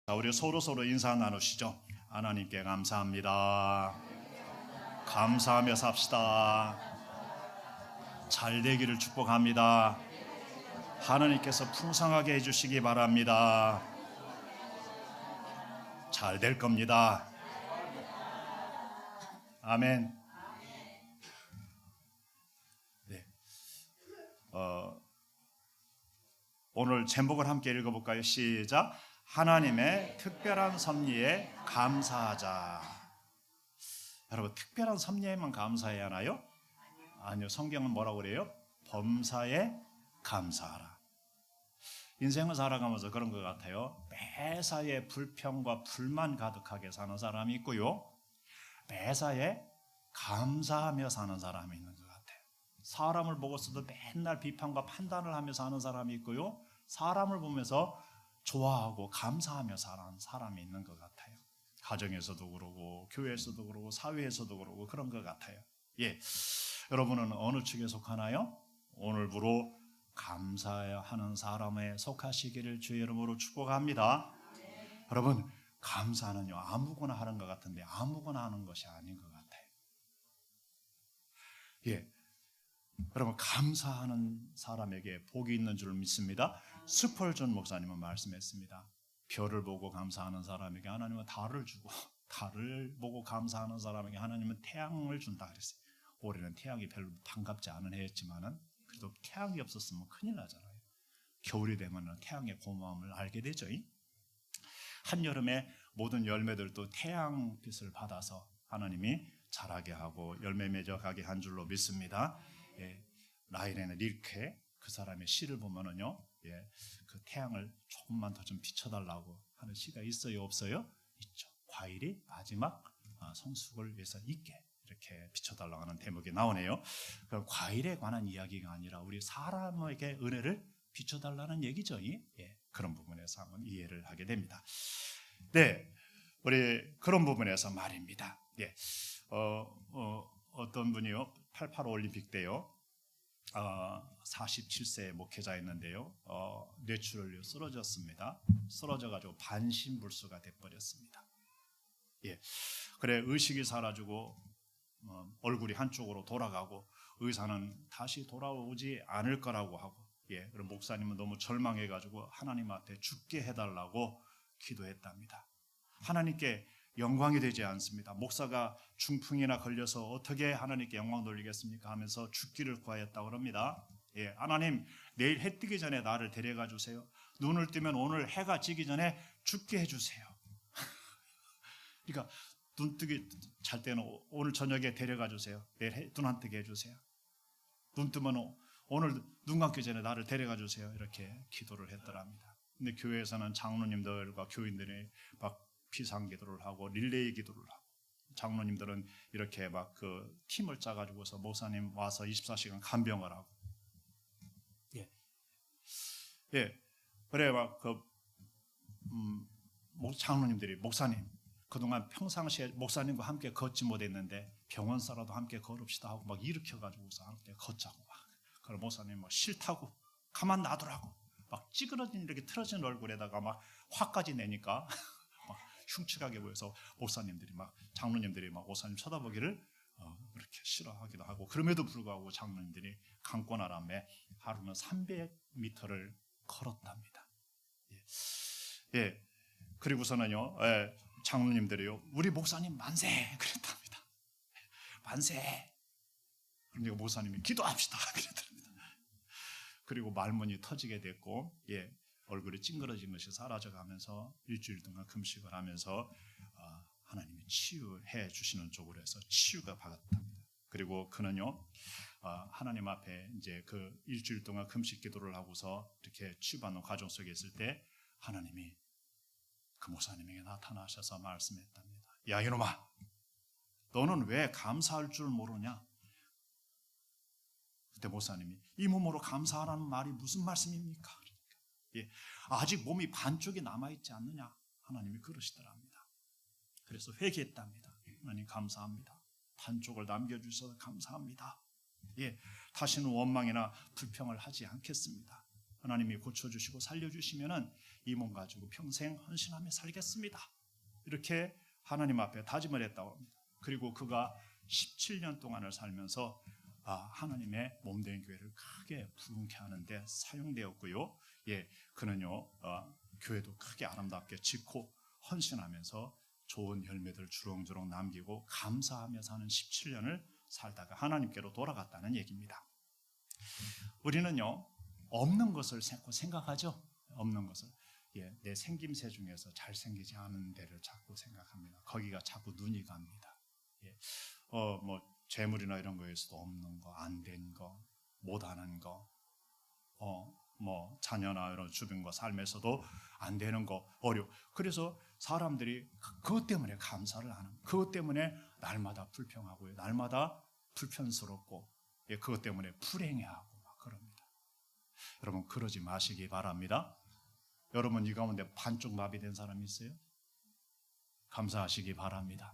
자, 우리 서로 인사 나누시죠. 하나님께 감사합니다. 감사하며 삽시다. 잘 되기를 축복합니다. 하나님께서 풍성하게 해주시기 바랍니다. 잘 될 겁니다. 아멘. 네. 오늘 제목을 함께 읽어볼까요? 시작. 하나님의 특별한 섭리에 감사하자. 여러분, 특별한 섭리에만 감사해야 하나요? 아니요. 성경은 뭐라고 그래요? 범사에 감사하라. 인생을 살아가면서 그런 것 같아요. 매사에 불평과 불만 가득하게 사는 사람이 있고요, 매사에 감사하며 사는 사람이 있는 것 같아요. 사람을 보고서도 맨날 비판과 판단을 하며 사는 사람이 있고요, 사람을 보면서 좋아하고 감사하며 사는 사람이 있는 것 같아요. 가정에서도 그러고 교회에서도 그러고 사회에서도 그러고 그런 것 같아요. 예, 여러분은 어느 축에 속하나요? 오늘부로 감사하는 사람에 속하시기를 주의 이름으로 축복합니다. 여러분, 감사는요 아무거나 하는 것 같은데 아무거나 하는 것이 아닌 것 같아요. 예, 여러분, 감사하는 사람에게 복이 있는 줄 믿습니다. 스펄전 목사님은 말씀했습니다. 별을 보고 감사하는 사람에게 하나님은 달을 주고, 달을 보고 감사하는 사람에게 하나님은 태양을 준다 그랬어요. 올해는 태양이 별로 반갑지 않은 해였지만은 그래도 태양이 없었으면 큰일 나잖아요. 겨울이 되면 태양의 고마움을 알게 되죠. 한여름에 모든 열매들도 태양빛을 받아서 하나님이 자라게 하고 열매 맺어가게 한 줄로 믿습니다. 예, 라이렌의 릴케 그 사람의 시를 보면은요, 예, 그 태양을 조금만 더 좀 비춰달라고 하는 시가 있어요, 없어요? 있죠. 과일이 마지막 성숙을 위해서 있게 이렇게 비춰달라고 하는 대목이 나오네요. 그 과일에 관한 이야기가 아니라 우리 사람에게 은혜를 비춰달라는 얘기죠. 예, 그런 부분에서 한번 이해를 하게 됩니다. 네, 우리 그런 부분에서 말입니다. 예, 어떤 분이요, 88 올림픽 때요, 47세 목회자였는데요, 뇌출혈로 쓰러졌습니다. 쓰러져가지고 반신불수가 돼버렸습니다. 예, 그래 의식이 사라지고 얼굴이 한쪽으로 돌아가고 의사는 다시 돌아오지 않을 거라고 하고, 예, 그럼 목사님은 너무 절망해가지고 하나님 앞에 죽게 해달라고 기도했답니다. 하나님께 영광이 되지 않습니다. 목사가 중풍이나 걸려서 어떻게 하나님께 영광 돌리겠습니까 하면서 죽기를 구하였다고 합니다. 예, 하나님, 내일 해 뜨기 전에 나를 데려가 주세요. 눈을 뜨면 오늘 해가 지기 전에 죽게 해주세요. 그러니까 눈 뜨기 잘 때는 오늘 저녁에 데려가 주세요. 내일 눈 안 뜨게 해주세요. 눈 뜨면 오늘 눈 감기 전에 나를 데려가 주세요. 이렇게 기도를 했더랍니다. 근데 교회에서는 장로님들과 교인들이 막 비상기도를 하고 릴레이 기도를 하고, 장로님들은 이렇게 막 그 팀을 짜가지고서 목사님 와서 24시간 간병을 하고, 예, 그래 막 그 장로님들이 목사님 그동안 평상시에 목사님과 함께 걷지 못했는데 병원사라도 함께 걸읍시다 하고 막 일으켜가지고서 함께 걷자고 막. 그럼 목사님 막 싫다고 가만 놔두라고 막 찌그러진 이렇게 틀어진 얼굴에다가 막 화까지 내니까 막 흉측하게 보여서 목사님들이 막 장로님들이 막 목사님 쳐다보기를 그렇게 싫어하기도 하고, 그럼에도 불구하고 장로님들이 강권하람에 하루는 300m를 걸었답니다. 예, 그리고서는요, 예, 장로님들이요, 우리 목사님 만세 그랬답니다. 만세. 그러니까 목사님이 기도합시다 그랬답니다. 그리고 말문이 터지게 됐고, 예, 얼굴이 찡그러진 것이 사라져가면서 일주일 동안 금식을 하면서 하나님이 치유해 주시는 쪽으로 해서 치유가 받았답니다. 그리고 그는요, 하나님 앞에 이제 그 일주일 동안 금식 기도를 하고서 이렇게 치유받는 과정 속에 있을 때 하나님이 그 목사님에게 나타나셔서 말씀했답니다. 야 이놈아, 너는 왜 감사할 줄 모르냐? 그때 목사님이 이 몸으로 감사하라는 말이 무슨 말씀입니까? 예, 아직 몸이 반쪽이 남아있지 않느냐? 하나님이 그러시더랍니다. 그래서 회개했답니다. 하나님 감사합니다. 반쪽을 남겨주셔서 감사합니다. 예, 다시는 원망이나 불평을 하지 않겠습니다. 하나님이 고쳐주시고 살려주시면은 이 몸 가지고 평생 헌신하며 살겠습니다. 이렇게 하나님 앞에 다짐을 했다고 합니다. 그리고 그가 17년 동안을 살면서 하나님의 몸된 교회를 크게 부흥케 하는데 사용되었고요. 그는요 교회도 크게 아름답게 짓고 헌신하면서 좋은 열매들 주렁주렁 남기고 감사하며 사는 17년을 살다가 하나님께로 돌아갔다는 얘기입니다. 우리는요 없는 것을 생각하죠. 없는 것을 내 생김새 중에서 잘생기지 않은 데를 자꾸 생각합니다. 거기가 자꾸 눈이 갑니다. 뭐 재물이나 이런 거에서도 없는 거, 안 된 거, 못하는 거, 뭐 자녀나 이런 주변과 삶에서도 안 되는 거, 그래서 사람들이 그것 때문에 감사를 안 합니다. 그것 때문에 날마다 불평하고요, 날마다 불편스럽고, 그것 때문에 불행해하고 막 그럽니다. 여러분 그러지 마시기 바랍니다. 여러분 이 가운데 반쪽 마비된 사람이 있어요? 감사하시기 바랍니다.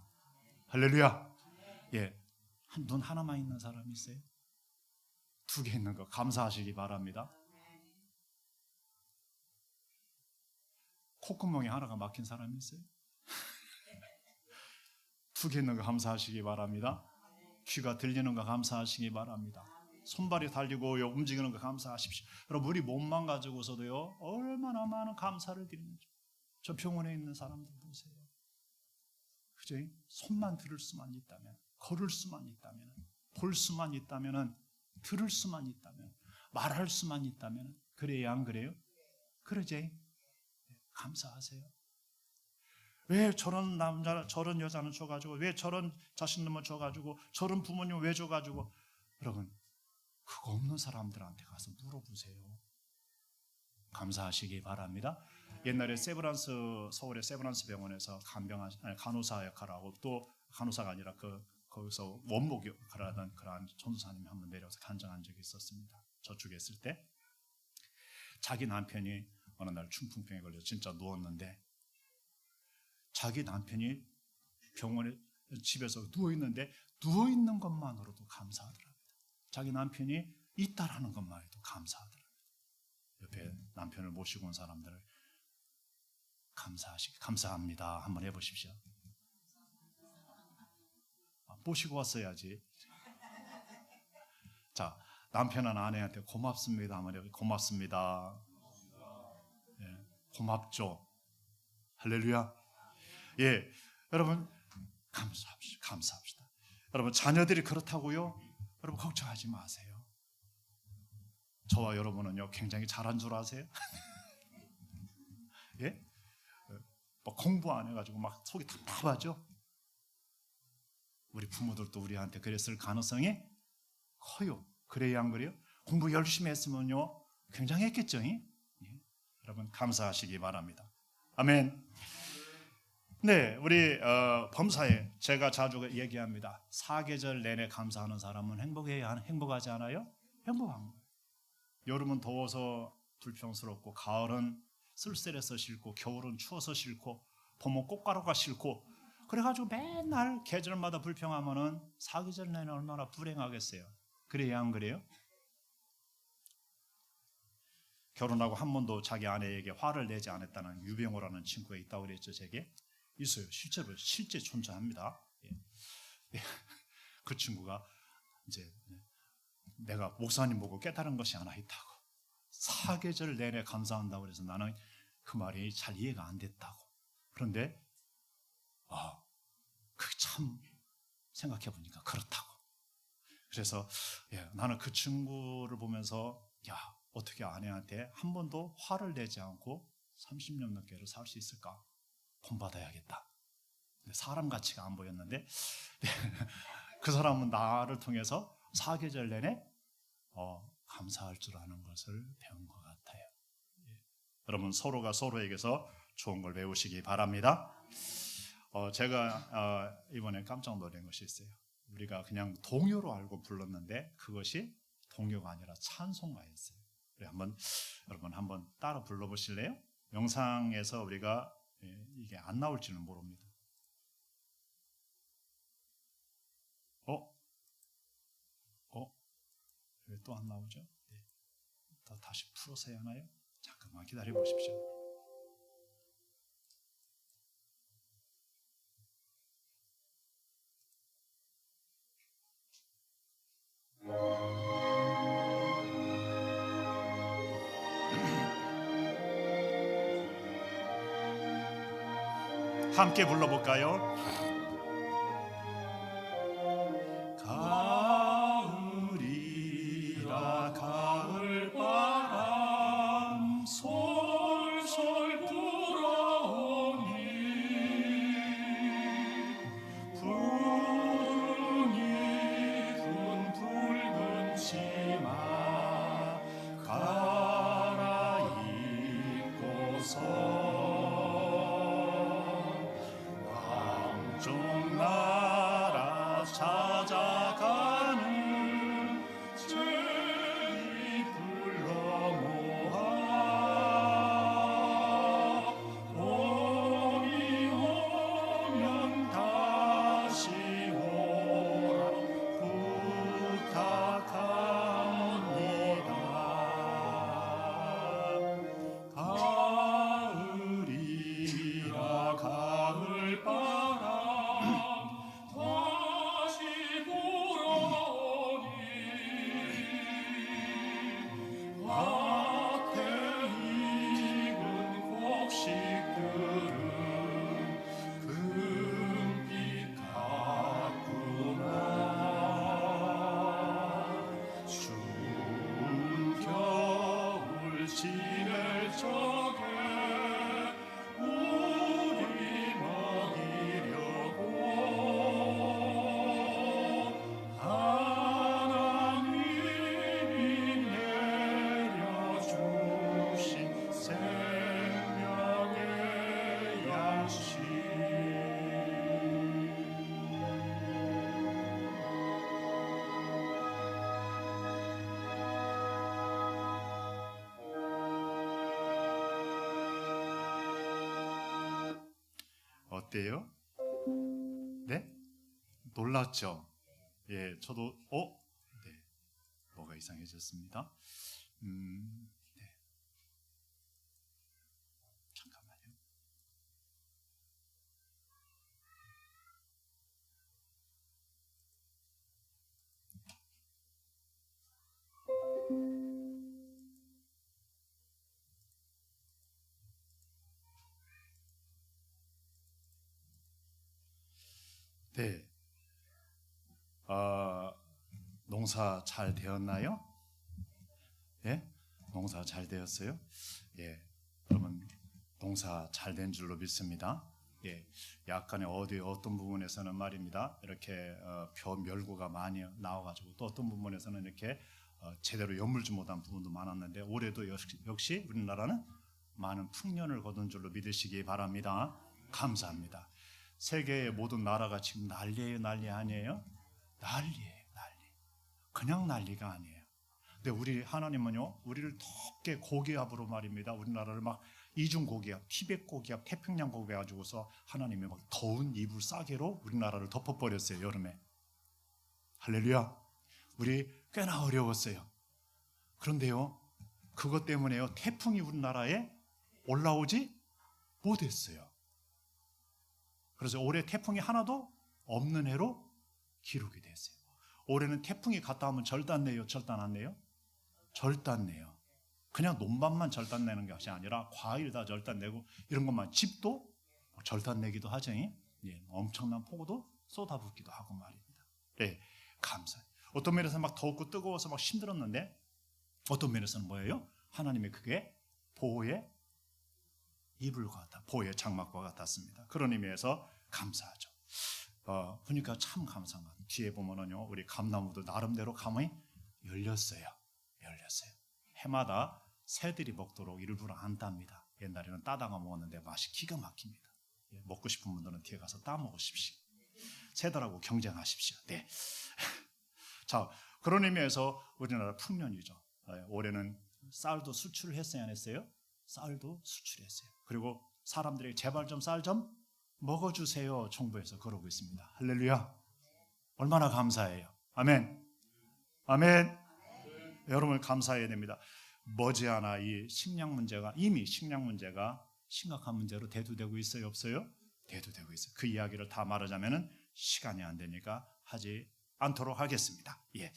할렐루야. 눈 하나만 있는 사람이 있어요? 2개 있는 거 감사하시기 바랍니다. 콧구멍이 하나가 막힌 사람이 있어요? 2개 있는 거 감사하시기 바랍니다. 귀가 들리는 거 감사하시기 바랍니다. 손발이 달리고 움직이는 거 감사하십시오. 여러분 우리 몸만 가지고서도요 얼마나 많은 감사를 드리는지. 저 병원에 있는 사람들 보세요. 그죠? 손만 들을 수만 있다면, 걸을 수만 있다면, 볼 수만 있다면, 들을 수만 있다면, 말할 수만 있다면, 그래야 안 그래요? 그러지? 감사하세요. 왜 저런 남자, 저런 여자는 줘가지고, 왜 저런 자식놈은 줘가지고, 저런 부모님은 왜 줘가지고. 여러분 그거 없는 사람들한테 가서 물어보세요. 감사하시기 바랍니다. 옛날에 서울의 세브란스 병원에서 간호사 역할을 하고, 또 간호사가 아니라 거기서 원목 역할을 하던 그러한 전도사님이 한번 내려와서 간증한 적이 있었습니다. 저쪽에 있을 때 자기 남편이 어느 날 중풍병에 걸려 진짜 누웠는데, 자기 남편이 병원에 집에서 누워있는데 누워있는 것만으로도 감사하더랍니다. 자기 남편이 있다라는 것만 해도 감사하더랍니다. 옆에 남편을 모시고 온 사람들을 감사합니다 한번 해보십시오. 모시고 왔어야지. 자, 남편은 아내한테 고맙습니다 한번 해보세요. 고맙습니다. 고맙죠. 할렐루야. 여러분 감사합시다. 여러분 자녀들이 그렇다고요? 여러분 걱정하지 마세요. 저와 여러분은요 굉장히 잘한 줄 아세요? 뭐 공부 안 해가지고 막 속이 답답하죠? 우리 부모들도 우리한테 그랬을 가능성이 커요. 그래야 안 그래요? 공부 열심히 했으면요 굉장히 했겠죠? 여러분 감사하시기 바랍니다. 아멘. 네, 우리 범사에 제가 자주 얘기합니다. 사계절 내내 감사하는 사람은 행복하지 않아요? 행복한 거예요. 여름은 더워서 불평스럽고, 가을은 쓸쓸해서 싫고, 겨울은 추워서 싫고, 봄은 꽃가루가 싫고, 그래가지고 맨날 계절마다 불평하면은 사계절 내내 얼마나 불행하겠어요. 그래야 안 그래요? 결혼하고 한 번도 자기 아내에게 화를 내지 않았다는 유병호라는 친구가 있다고 그랬죠. 제게 있어요. 실제 존재합니다. 그 친구가 이제 내가 목사님 보고 깨달은 것이 하나 있다고, 사계절 내내 감사한다고 그래서 나는 그 말이 잘 이해가 안 됐다고. 그런데 그게 참 생각해 보니까 그렇다고. 그래서 나는 그 친구를 보면서 어떻게 아내한테 한 번도 화를 내지 않고 30년 넘게를 살 수 있을까? 본받아야겠다. 사람 가치가 안 보였는데 그 사람은 나를 통해서 사계절 내내 감사할 줄 아는 것을 배운 것 같아요. 여러분 서로가 서로에게서 좋은 걸 배우시기 바랍니다. 제가 이번에 깜짝 놀란 것이 있어요. 우리가 그냥 동요로 알고 불렀는데 그것이 동요가 아니라 찬송가였어요. 여러분 한번 따라 불러보실래요? 영상에서 우리가 이게 안 나올지는 모릅니다. 왜 또 안 나오죠? 다시 풀어서 해야 하나요? 잠깐만 기다려 보십시오. 함께 불러볼까요? 가을이라 가을바람 솔솔 불어오니 푸르니 군 붉은 치마 갈아입고서 남쪽 나라 찾아가는 제비 불러 모아 봄이 오면 다시 오라 부탁합니다. 가을이라 가을바람 다시 불어오니 밭에 익은 곡식들은 금빛 같구나. 추운 겨울 지낼 적에 우리 먹이려고 하나님이 내려주신 생명의 양식. 어때요? 네? 놀랐죠? 예, 저도 네, 뭐가 이상해졌습니다. 네, 잠깐만요. 네, 농사 잘 되었나요? 예, 농사 잘 되었어요? 예, 그러면 농사 잘 된 줄로 믿습니다. 예, 약간의 어떤 부분에서는 말입니다. 이렇게 멸구가 많이 나와가지고 또 어떤 부분에서는 이렇게 제대로 엿물지 못한 부분도 많았는데 올해도 역시 우리나라는 많은 풍년을 거둔 줄로 믿으시기 바랍니다. 감사합니다. 세계의 모든 나라가 지금 난리예요, 난리 아니에요? 난리예요, 난리. 그냥 난리가 아니에요. 근데 우리 하나님은요, 우리를 덥게 고기압으로 말입니다. 우리나라를 막 이중 고기압, 티벳 고기압, 태평양 고기압 가지고서 하나님이 막 더운 이불 싸개로 우리나라를 덮어버렸어요, 여름에. 할렐루야. 우리 꽤나 어려웠어요. 그런데요, 그것 때문에요, 태풍이 우리나라에 올라오지 못했어요. 그래서 올해 태풍이 하나도 없는 해로 기록이 됐어요. 올해는 태풍이 갔다 오면 절단 내요, 절단 안 내요? 절단 내요. 그냥 논밭만 절단 내는 것이 아니라 과일 다 절단 내고 이런 것만, 집도 절단 내기도 하죠. 예, 엄청난 폭우도 쏟아붓기도 하고 말입니다. 예, 감사해요. 어떤 면에서 막 덥고 뜨거워서 막 힘들었는데 어떤 면에서는 뭐예요? 하나님의 그게 보호의 이불과 같다, 보호의 장막과 같았습니다. 그런 의미에서 감사하죠. 보니까 참 감사한 것 같아요. 뒤에 보면은요, 우리 감나무도 나름대로 감이 열렸어요. 해마다 새들이 먹도록 일부러 안 땁니다. 옛날에는 따다가 먹었는데 맛이 기가 막힙니다. 예, 먹고 싶은 분들은 뒤에 가서 따 먹으십시오. 새들하고 경쟁하십시오. 네. 자, 그런 의미에서 우리나라 풍년이죠. 올해는 쌀도 수출을 했어요, 안 했어요? 쌀도 수출했어요. 그리고 사람들이 제발 좀 쌀 좀 먹어주세요, 정부에서 그러고 있습니다. 할렐루야. 얼마나 감사해요. 아멘. 아멘. 여러분 감사해야 됩니다. 머지않아 이 식량 문제가, 이미 식량 문제가 심각한 문제로 대두되고 있어요, 없어요? 대두되고 있어요. 그 이야기를 다 말하자면은 시간이 안 되니까 하지 않도록 하겠습니다. 예.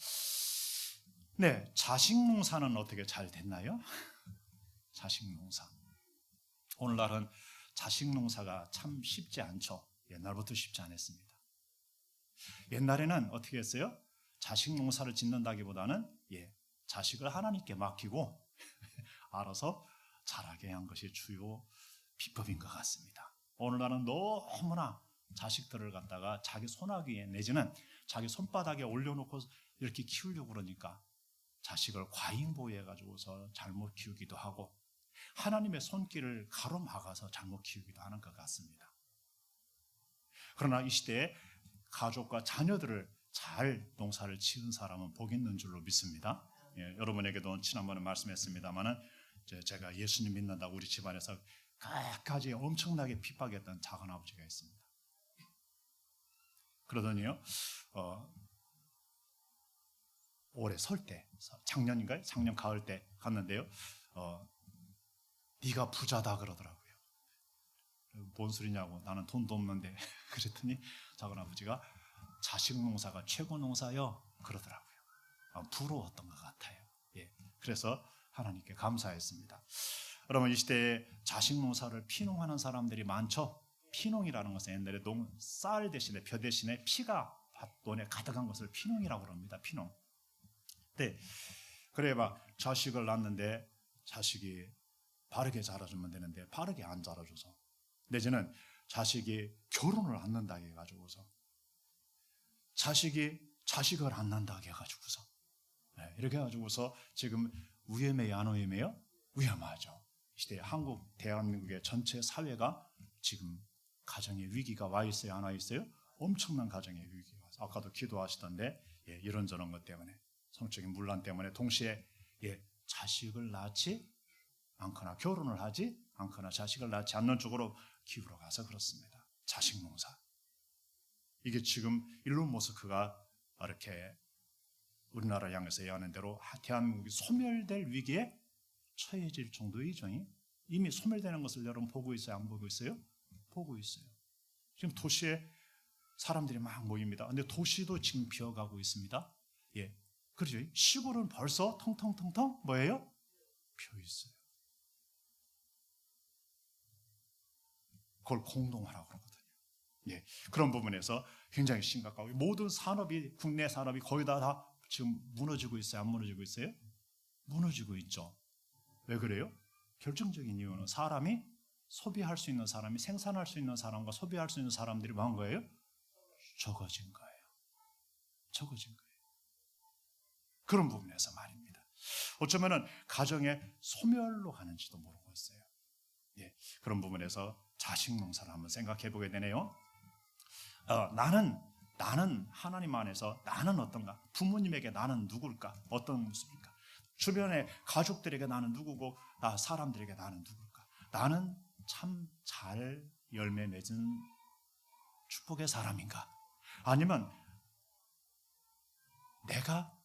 네, 자식 농사는 어떻게 잘 됐나요? 자식 농사. 오늘날은 자식 농사가 참 쉽지 않죠. 옛날부터 쉽지 않았습니다. 옛날에는 어떻게 했어요? 자식 농사를 짓는다기보다는 자식을 하나님께 맡기고 알아서 자라게 한 것이 주요 비법인 것 같습니다. 오늘날은 너무나 자식들을 갖다가 자기 손아귀에 내지는 자기 손바닥에 올려놓고 이렇게 키우려고 그러니까 자식을 과잉보호해가지고서 잘못 키우기도 하고 하나님의 손길을 가로막아서 잘못 키우기도 하는 것 같습니다. 그러나 이 시대에 가족과 자녀들을 잘 농사를 지은 사람은 복 있는 줄로 믿습니다. 여러분에게도 지난번에 말씀했습니다마는 제가 예수님 믿는다고 우리 집안에서 끝까지 엄청나게 핍박했던 작은아버지가 있습니다. 그러더니요 올해 설 때 작년인가요? 작년 가을 때 갔는데요 네가 부자다 그러더라고요. 뭔 소리냐고 나는 돈도 없는데 그랬더니 작은아버지가 자식 농사가 최고 농사요 그러더라고요. 부러웠던 것 같아요. 그래서 하나님께 감사했습니다. 여러분 이 시대에 자식 농사를 피농하는 사람들이 많죠. 피농이라는 것은 옛날에 쌀 대신에 벼 대신에 피가 밭돈에 가득한 것을 피농이라고 합니다. 피농. 네. 그래 막 자식을 낳는데 자식이 바르게 자라주면 되는데 바르게 안 자라줘서 내지는 자식이 결혼을 안 한다 해가지고서 자식이 자식을 안 낳는다 해가지고서 이렇게 해가지고서 지금 위험해요 안 위험해요? 위험하죠. 이 시대에 한국 대한민국의 전체 사회가 지금 가정의 위기가 와 있어요 안 와 있어요? 엄청난 가정의 위기가 와서 아까도 기도하시던데 이런저런 것 때문에 성적인 문란 때문에 동시에 자식을 낳지 않거나 결혼을 하지 않거나 자식을 낳지 않는 쪽으로 기울어 가서 그렇습니다. 자식 농사. 이게 지금 일론 머스크가 이렇게 우리나라 향해서 얘기하는 대로 대한민국이 소멸될 위기에 처해질 정도이죠. 이미 소멸되는 것을 여러분 보고 있어요? 안 보고 있어요? 보고 있어요. 지금 도시에 사람들이 막 모입니다. 근데 도시도 지금 비어가고 있습니다. 그렇죠. 시골은 벌써 텅텅텅텅 뭐예요? 비어 있어요. 그걸 공동화라고 그러거든요. 그런 부분에서 굉장히 심각하고 모든 산업이 국내 산업이 거의 다 지금 무너지고 있어요. 안 무너지고 있어요? 무너지고 있죠. 왜 그래요? 결정적인 이유는 사람이 소비할 수 있는 사람이 생산할 수 있는 사람과 소비할 수 있는 사람들이 뭐한 거예요? 적어진 거예요. 적어진 거예요. 그런 부분에서 말입니다. 어쩌면은 가정의 소멸로 가는지도 모르고 있어요. 그런 부분에서 자식 농사를 한번 생각해 보게 되네요. 나는 하나님 안에서 나는 어떤가? 부모님에게 나는 누굴까? 어떤 모습일까? 주변의 가족들에게 나는 누구고 사람들에게 나는 누굴까? 나는 참 잘 열매 맺은 축복의 사람인가? 아니면 내가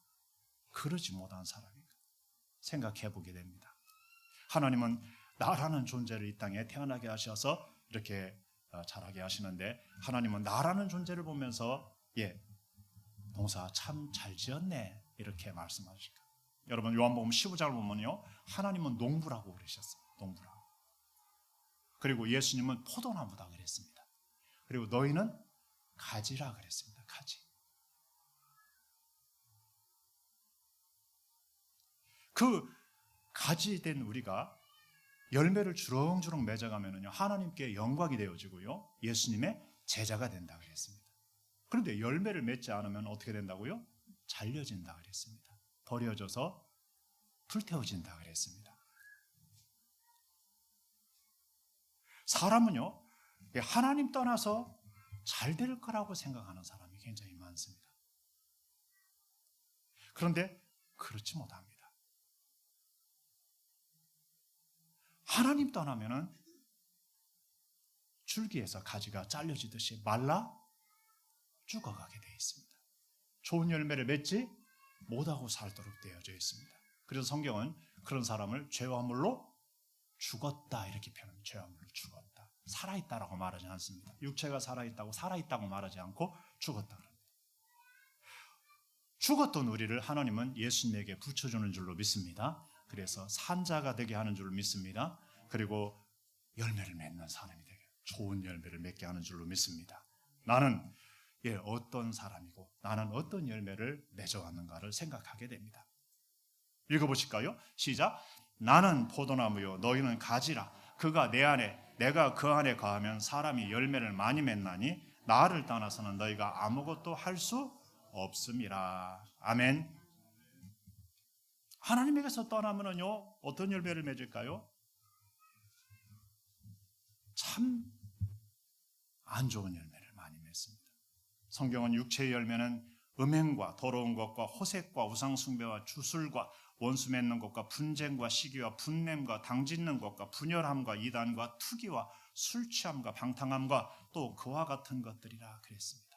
그러지 못한 사람인가? 생각해 보게 됩니다. 하나님은 나라는 존재를 이 땅에 태어나게 하셔서 이렇게 자라게 하시는데 하나님은 나라는 존재를 보면서 농사 참 잘 지었네 이렇게 말씀하십니다. 여러분 요한복음 15장을 보면요 하나님은 농부라고 그러셨습니다. 농부라고. 그리고 예수님은 포도나무다 그랬습니다. 그리고 너희는 가지라 그랬습니다. 가지. 그 가지 된 우리가 열매를 주렁주렁 맺어가면요 하나님께 영광이 되어지고요 예수님의 제자가 된다 그랬습니다. 그런데 열매를 맺지 않으면 어떻게 된다고요? 잘려진다 그랬습니다. 버려져서 불태워진다 그랬습니다. 사람은요 하나님 떠나서 잘 될 거라고 생각하는 사람이 굉장히 많습니다. 그런데 그렇지 못합니다. 하나님 떠나면은 줄기에서 가지가 잘려지듯이 말라 죽어가게 되어 있습니다. 좋은 열매를 맺지 못하고 살도록 되어져 있습니다. 그래서 성경은 그런 사람을 죄와 물로 죽었다 이렇게 표현합니다. 죄와 물로 죽었다. 살아있다라고 말하지 않습니다. 육체가 살아있다고 말하지 않고 죽었다. 죽었던 우리를 하나님은 예수님에게 붙여주는 줄로 믿습니다. 그래서 산자가 되게 하는 줄로 믿습니다. 그리고 열매를 맺는 사람이 되게 좋은 열매를 맺게 하는 줄로 믿습니다. 나는 어떤 사람이고 나는 어떤 열매를 맺어왔는가를 생각하게 됩니다. 읽어보실까요? 시작. 나는 포도나무요 너희는 가지라. 그가 내 안에 내가 그 안에 거하면 사람이 열매를 많이 맺나니 나를 떠나서는 너희가 아무것도 할 수 없음이라. 아멘. 하나님에게서 떠나면요 어떤 열매를 맺을까요? 참 안 좋은 열매를 많이 맺습니다. 성경은 육체의 열매는 음행과 더러운 것과 호색과 우상숭배와 주술과 원수 맺는 것과 분쟁과 시기와 분냄과 당짓는 것과 분열함과 이단과 투기와 술 취함과 방탕함과 또 그와 같은 것들이라 그랬습니다.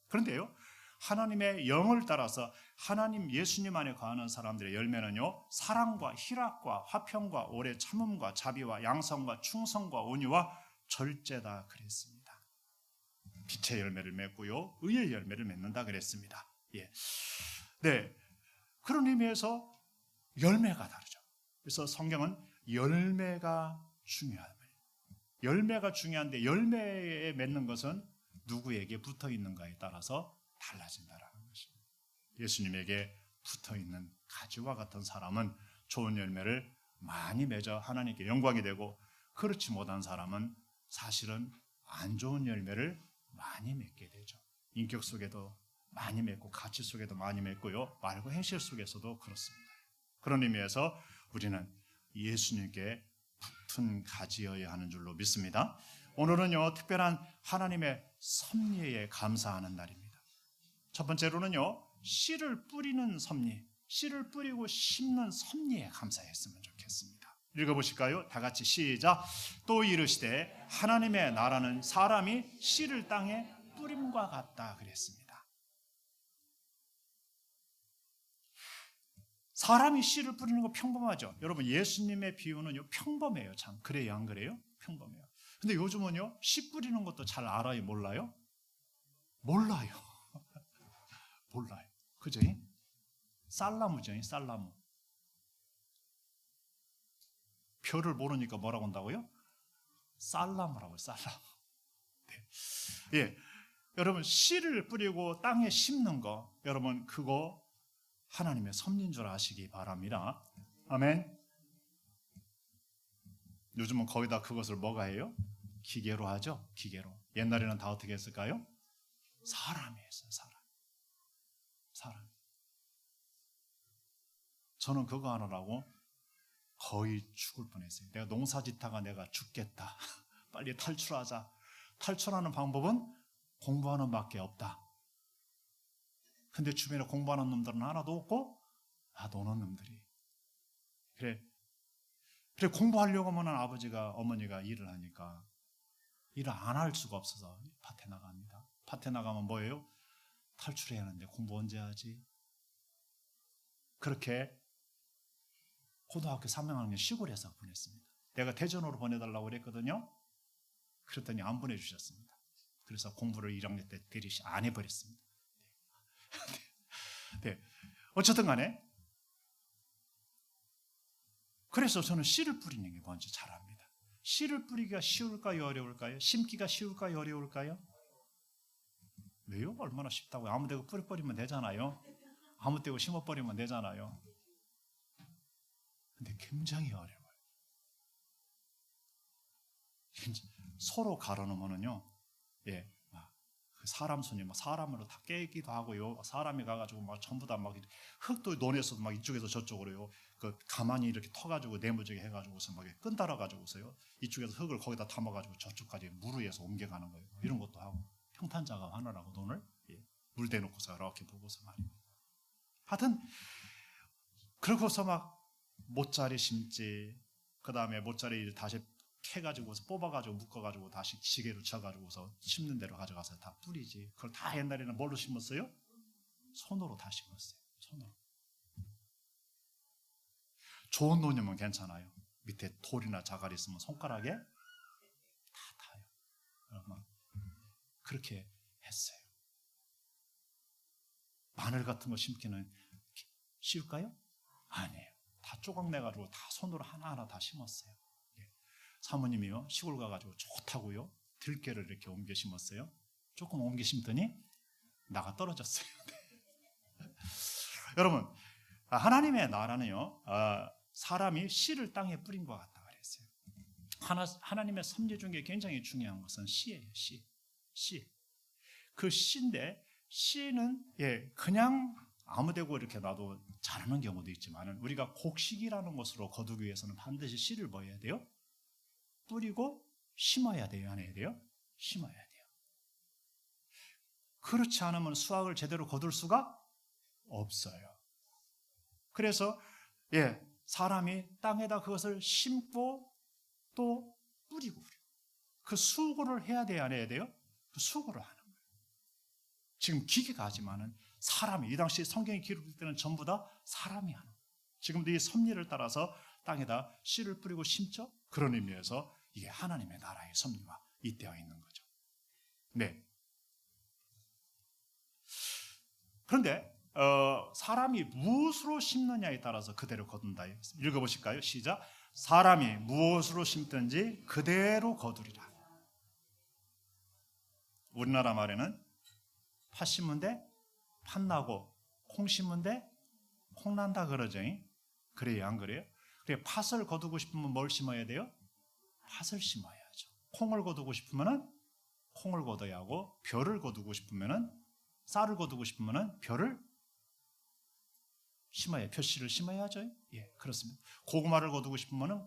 그런데요 하나님의 영을 따라서 하나님 예수님 안에 거하는 사람들의 열매는요 사랑과 희락과 화평과 오래 참음과 자비와 양성과 충성과 온유와 절제다 그랬습니다. 빛의 열매를 맺고요 의의 열매를 맺는다 그랬습니다. 네, 그런 의미에서 열매가 다르죠. 그래서 성경은 열매가 중요합니다. 열매가 중요한데 열매에 맺는 것은 누구에게 붙어 있는가에 따라서 달라진다라는 것입니다. 예수님에게 붙어 있는 가지와 같은 사람은 좋은 열매를 많이 맺어 하나님께 영광이 되고, 그렇지 못한 사람은 사실은 안 좋은 열매를 많이 맺게 되죠. 인격 속에도 많이 맺고 가치 속에도 많이 맺고요 말과 행실 속에서도 그렇습니다. 그런 의미에서 우리는 예수님께 붙은 가지여야 하는 줄로 믿습니다. 오늘은요 특별한 하나님의 섭리에 감사하는 날입니다. 첫 번째로는요 씨를 뿌리는 섭리, 씨를 뿌리고 심는 섭리에 감사했으면 좋겠습니다. 읽어보실까요? 다 같이 시작. 또 이르시되 하나님의 나라는 사람이 씨를 땅에 뿌림과 같다 그랬습니다. 사람이 씨를 뿌리는 거 평범하죠. 여러분 예수님의 비유는요 평범해요. 참 그래요 안 그래요? 평범해요. 근데 요즘은요 씨 뿌리는 것도 잘 알아요 몰라요? 몰라요. 몰라요. 그죠? 쌀나무죠. 쌀나무. 표를 모르니까 뭐라고 한다고요? 쌀나무라고요. 쌀나무. 네. 예, 여러분 씨를 뿌리고 땅에 심는 거 여러분 그거 하나님의 섭리인 줄 아시기 바랍니다. 아멘. 요즘은 거의 다 그것을 뭐가 해요? 기계로 하죠. 기계로. 옛날에는 다 어떻게 했을까요? 사람이 했어요. 사람. 저는 그거 하느라고 거의 죽을 뻔했어요. 내가 농사짓다가 내가 죽겠다. 빨리 탈출하자. 탈출하는 방법은 공부하는 밖에 없다. 근데 주변에 공부하는 놈들은 하나도 없고 노는 놈들이. 그래 공부하려고 하면 아버지가 어머니가 일을 하니까 일을 안 할 수가 없어서 밭에 나갑니다. 밭에 나가면 뭐예요? 탈출해야 하는데 공부 언제 하지? 그렇게 고등학교 3학년 시골에서 보냈습니다. 내가 대전으로 보내달라고 그랬거든요. 그랬더니 안 보내주셨습니다. 그래서 공부를 1학년 때 대리시 안 해버렸습니다. 네. 어쨌든 간에 그래서 저는 씨를 뿌리는 게 뭔지 잘 압니다. 씨를 뿌리기가 쉬울까요? 어려울까요? 심기가 쉬울까요? 어려울까요? 왜요? 얼마나 쉽다고요? 아무 데고 뿌려버리면 되잖아요. 아무 데고 심어버리면 되잖아요. 근데 굉장히 어려워요. 서로 가로놓으면요, 그 사람 손이 사람으로 다 깨기도 하고요. 사람이 가가지고 전부 다 흙도 논에서도 이쪽에서 저쪽으로요. 그 가만히 이렇게 터가지고 네모지게 해가지고서 끈 달아가지고서요. 이쪽에서 흙을 거기다 담아가지고 저쪽까지 물 위에서 옮겨가는 거예요. 이런 것도 하고 평탄 작업하느라고 돈을 물 대놓고서 이렇게 보고서 말이에요. 하여튼 그러고서 모짜리 심지, 그 다음에 모짜리 다시 캐가지고서 뽑아가지고 묶어가지고 다시 시계로 쳐가지고서 심는 대로 가져가서 다 뿌리지. 그걸 다 옛날에는 뭘로 심었어요? 손으로 다 심었어요. 손으로. 좋은 논이면 괜찮아요. 밑에 돌이나 자갈이 있으면 손가락에 다 타요. 여러분 그렇게 했어요. 마늘 같은 거 심기는 쉬울까요? 아니에요. 다 조각 내가지고 다 손으로 하나하나 다 심었어요. 사모님이요 시골 가가지고 좋다고요 들깨를 이렇게 옮겨 심었어요. 조금 옮겨 심더니 나가 떨어졌어요. 여러분, 하나님의 나라는요 사람이 씨를 땅에 뿌린 것 같다 그랬어요. 하나님의 섭리 중에 굉장히 중요한 것은 씨예요. 씨. 그 씨인데 씨는 그냥 아무데고 이렇게 놔도 자라는 경우도 있지만 우리가 곡식이라는 것으로 거두기 위해서는 반드시 씨를 뭐 해야 돼요? 뿌리고 심어야 돼요? 안 해야 돼요? 심어야 돼요. 그렇지 않으면 수확을 제대로 거둘 수가 없어요. 그래서 사람이 땅에다 그것을 심고 또 뿌리고 그 수고를 해야 돼요? 안 해야 돼요? 그 수고를 하는 거예요. 지금 기계가 하지만은 사람이 이 당시 성경이 기록될 때는 전부 다 사람이 하는 거예요. 지금도 이 섭리를 따라서 땅에다 씨를 뿌리고 심죠? 그런 의미에서 이게 하나님의 나라의 섭리가 잇대어 있는 거죠. 네. 그런데 사람이 무엇으로 심느냐에 따라서 그대로 거둔다. 읽어보실까요? 시작. 사람이 무엇으로 심든지 그대로 거두리라. 우리나라 말에는 팥 심은데 팥 나고 콩 심은데 콩 난다 그러죠. 그래요, 안 그래요? 그래, 팥을 거두고 싶으면 뭘 심어야 돼요? 팥을 심어야죠. 콩을 거두고 싶으면은 콩을 거둬야 하고, 벼를 거두고 싶으면은 쌀을 거두고 싶으면은 벼를 심어야, 벼씨를 심어야죠. 그렇습니다. 고구마를 거두고 싶으면은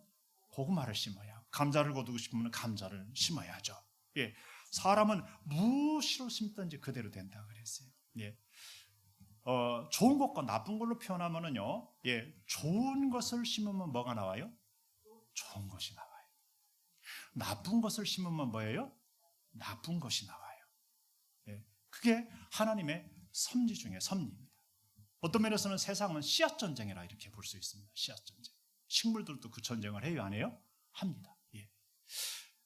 고구마를 심어야 하고, 감자를 거두고 싶으면은 감자를 심어야죠. 사람은 무엇으로 심든지 그대로 된다 그랬어요. 좋은 것과 나쁜 걸로 표현하면은요, 좋은 것을 심으면 뭐가 나와요? 좋은 것이 나와요. 나쁜 것을 심으면 뭐예요? 나쁜 것이 나와요. 그게 하나님의 섭리 중에 섭리입니다. 어떤 면에서는 세상은 씨앗 전쟁이라 이렇게 볼 수 있습니다. 씨앗 전쟁. 식물들도 그 전쟁을 해요, 안 해요? 합니다.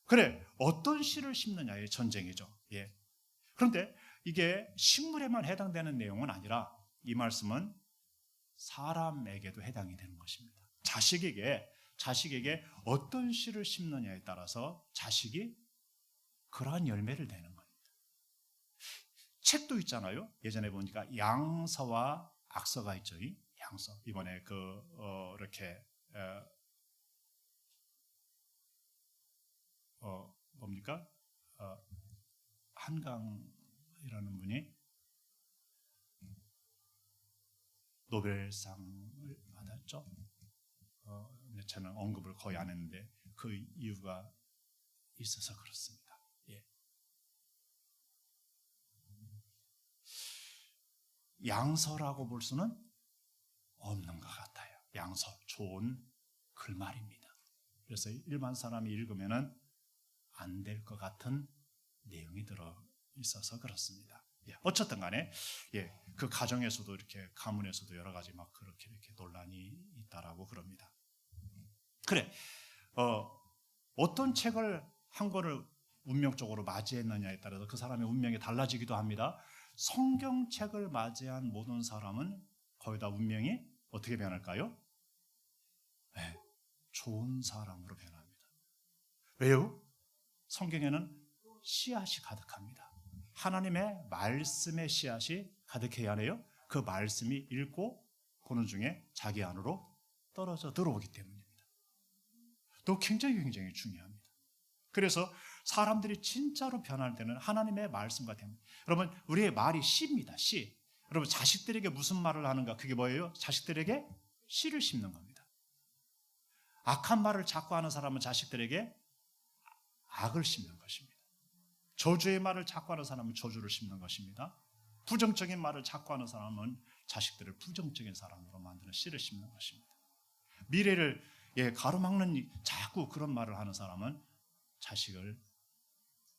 그래, 어떤 씨를 심느냐의 전쟁이죠. 그런데 이게 식물에만 해당되는 내용은 아니라 이 말씀은 사람에게도 해당이 되는 것입니다. 자식에게 어떤 씨를 심느냐에 따라서 자식이 그러한 열매를 내는 겁니다. 책도 있잖아요. 예전에 보니까 양서와 악서가 있죠. 양서. 이번에 이렇게 뭡니까? 한강이라는 분이 노벨상을 받았죠. 저는 언급을 거의 안 했는데 그 이유가 있어서 그렇습니다. 양서라고 볼 수는 없는 것 같아요. 양서, 좋은 글말입니다. 그래서 일반 사람이 읽으면은 안 될 것 같은 내용이 들어 있어서 그렇습니다. 어쨌든 간에 그 가정에서도 이렇게 가문에서도 여러 가지 막 그렇게 이렇게 논란이 있다라고 그럽니다. 그래, 어떤 책을 한 거를 운명적으로 맞이했느냐에 따라서 그 사람의 운명이 달라지기도 합니다. 성경책을 맞이한 모든 사람은 거의 다 운명이 어떻게 변할까요? 좋은 사람으로 변합니다. 왜요? 성경에는 씨앗이 가득합니다. 하나님의 말씀의 씨앗이 가득해야 하네요. 그 말씀이 읽고 보는 중에 자기 안으로 떨어져 들어오기 때문입니다. 또 굉장히 중요합니다. 그래서 사람들이 진짜로 변할 때는 하나님의 말씀과 됩니다. 여러분, 우리의 말이 씨입니다. 씨. 여러분, 자식들에게 무슨 말을 하는가? 그게 뭐예요? 자식들에게 씨를 심는 겁니다. 악한 말을 자꾸 하는 사람은 자식들에게 악을 심는 것입니다. 저주의 말을 자꾸 하는 사람은 저주를 심는 것입니다. 부정적인 말을 자꾸 하는 사람은 자식들을 부정적인 사람으로 만드는 씨를 심는 것입니다. 미래를 가로막는 자꾸 그런 말을 하는 사람은 자식을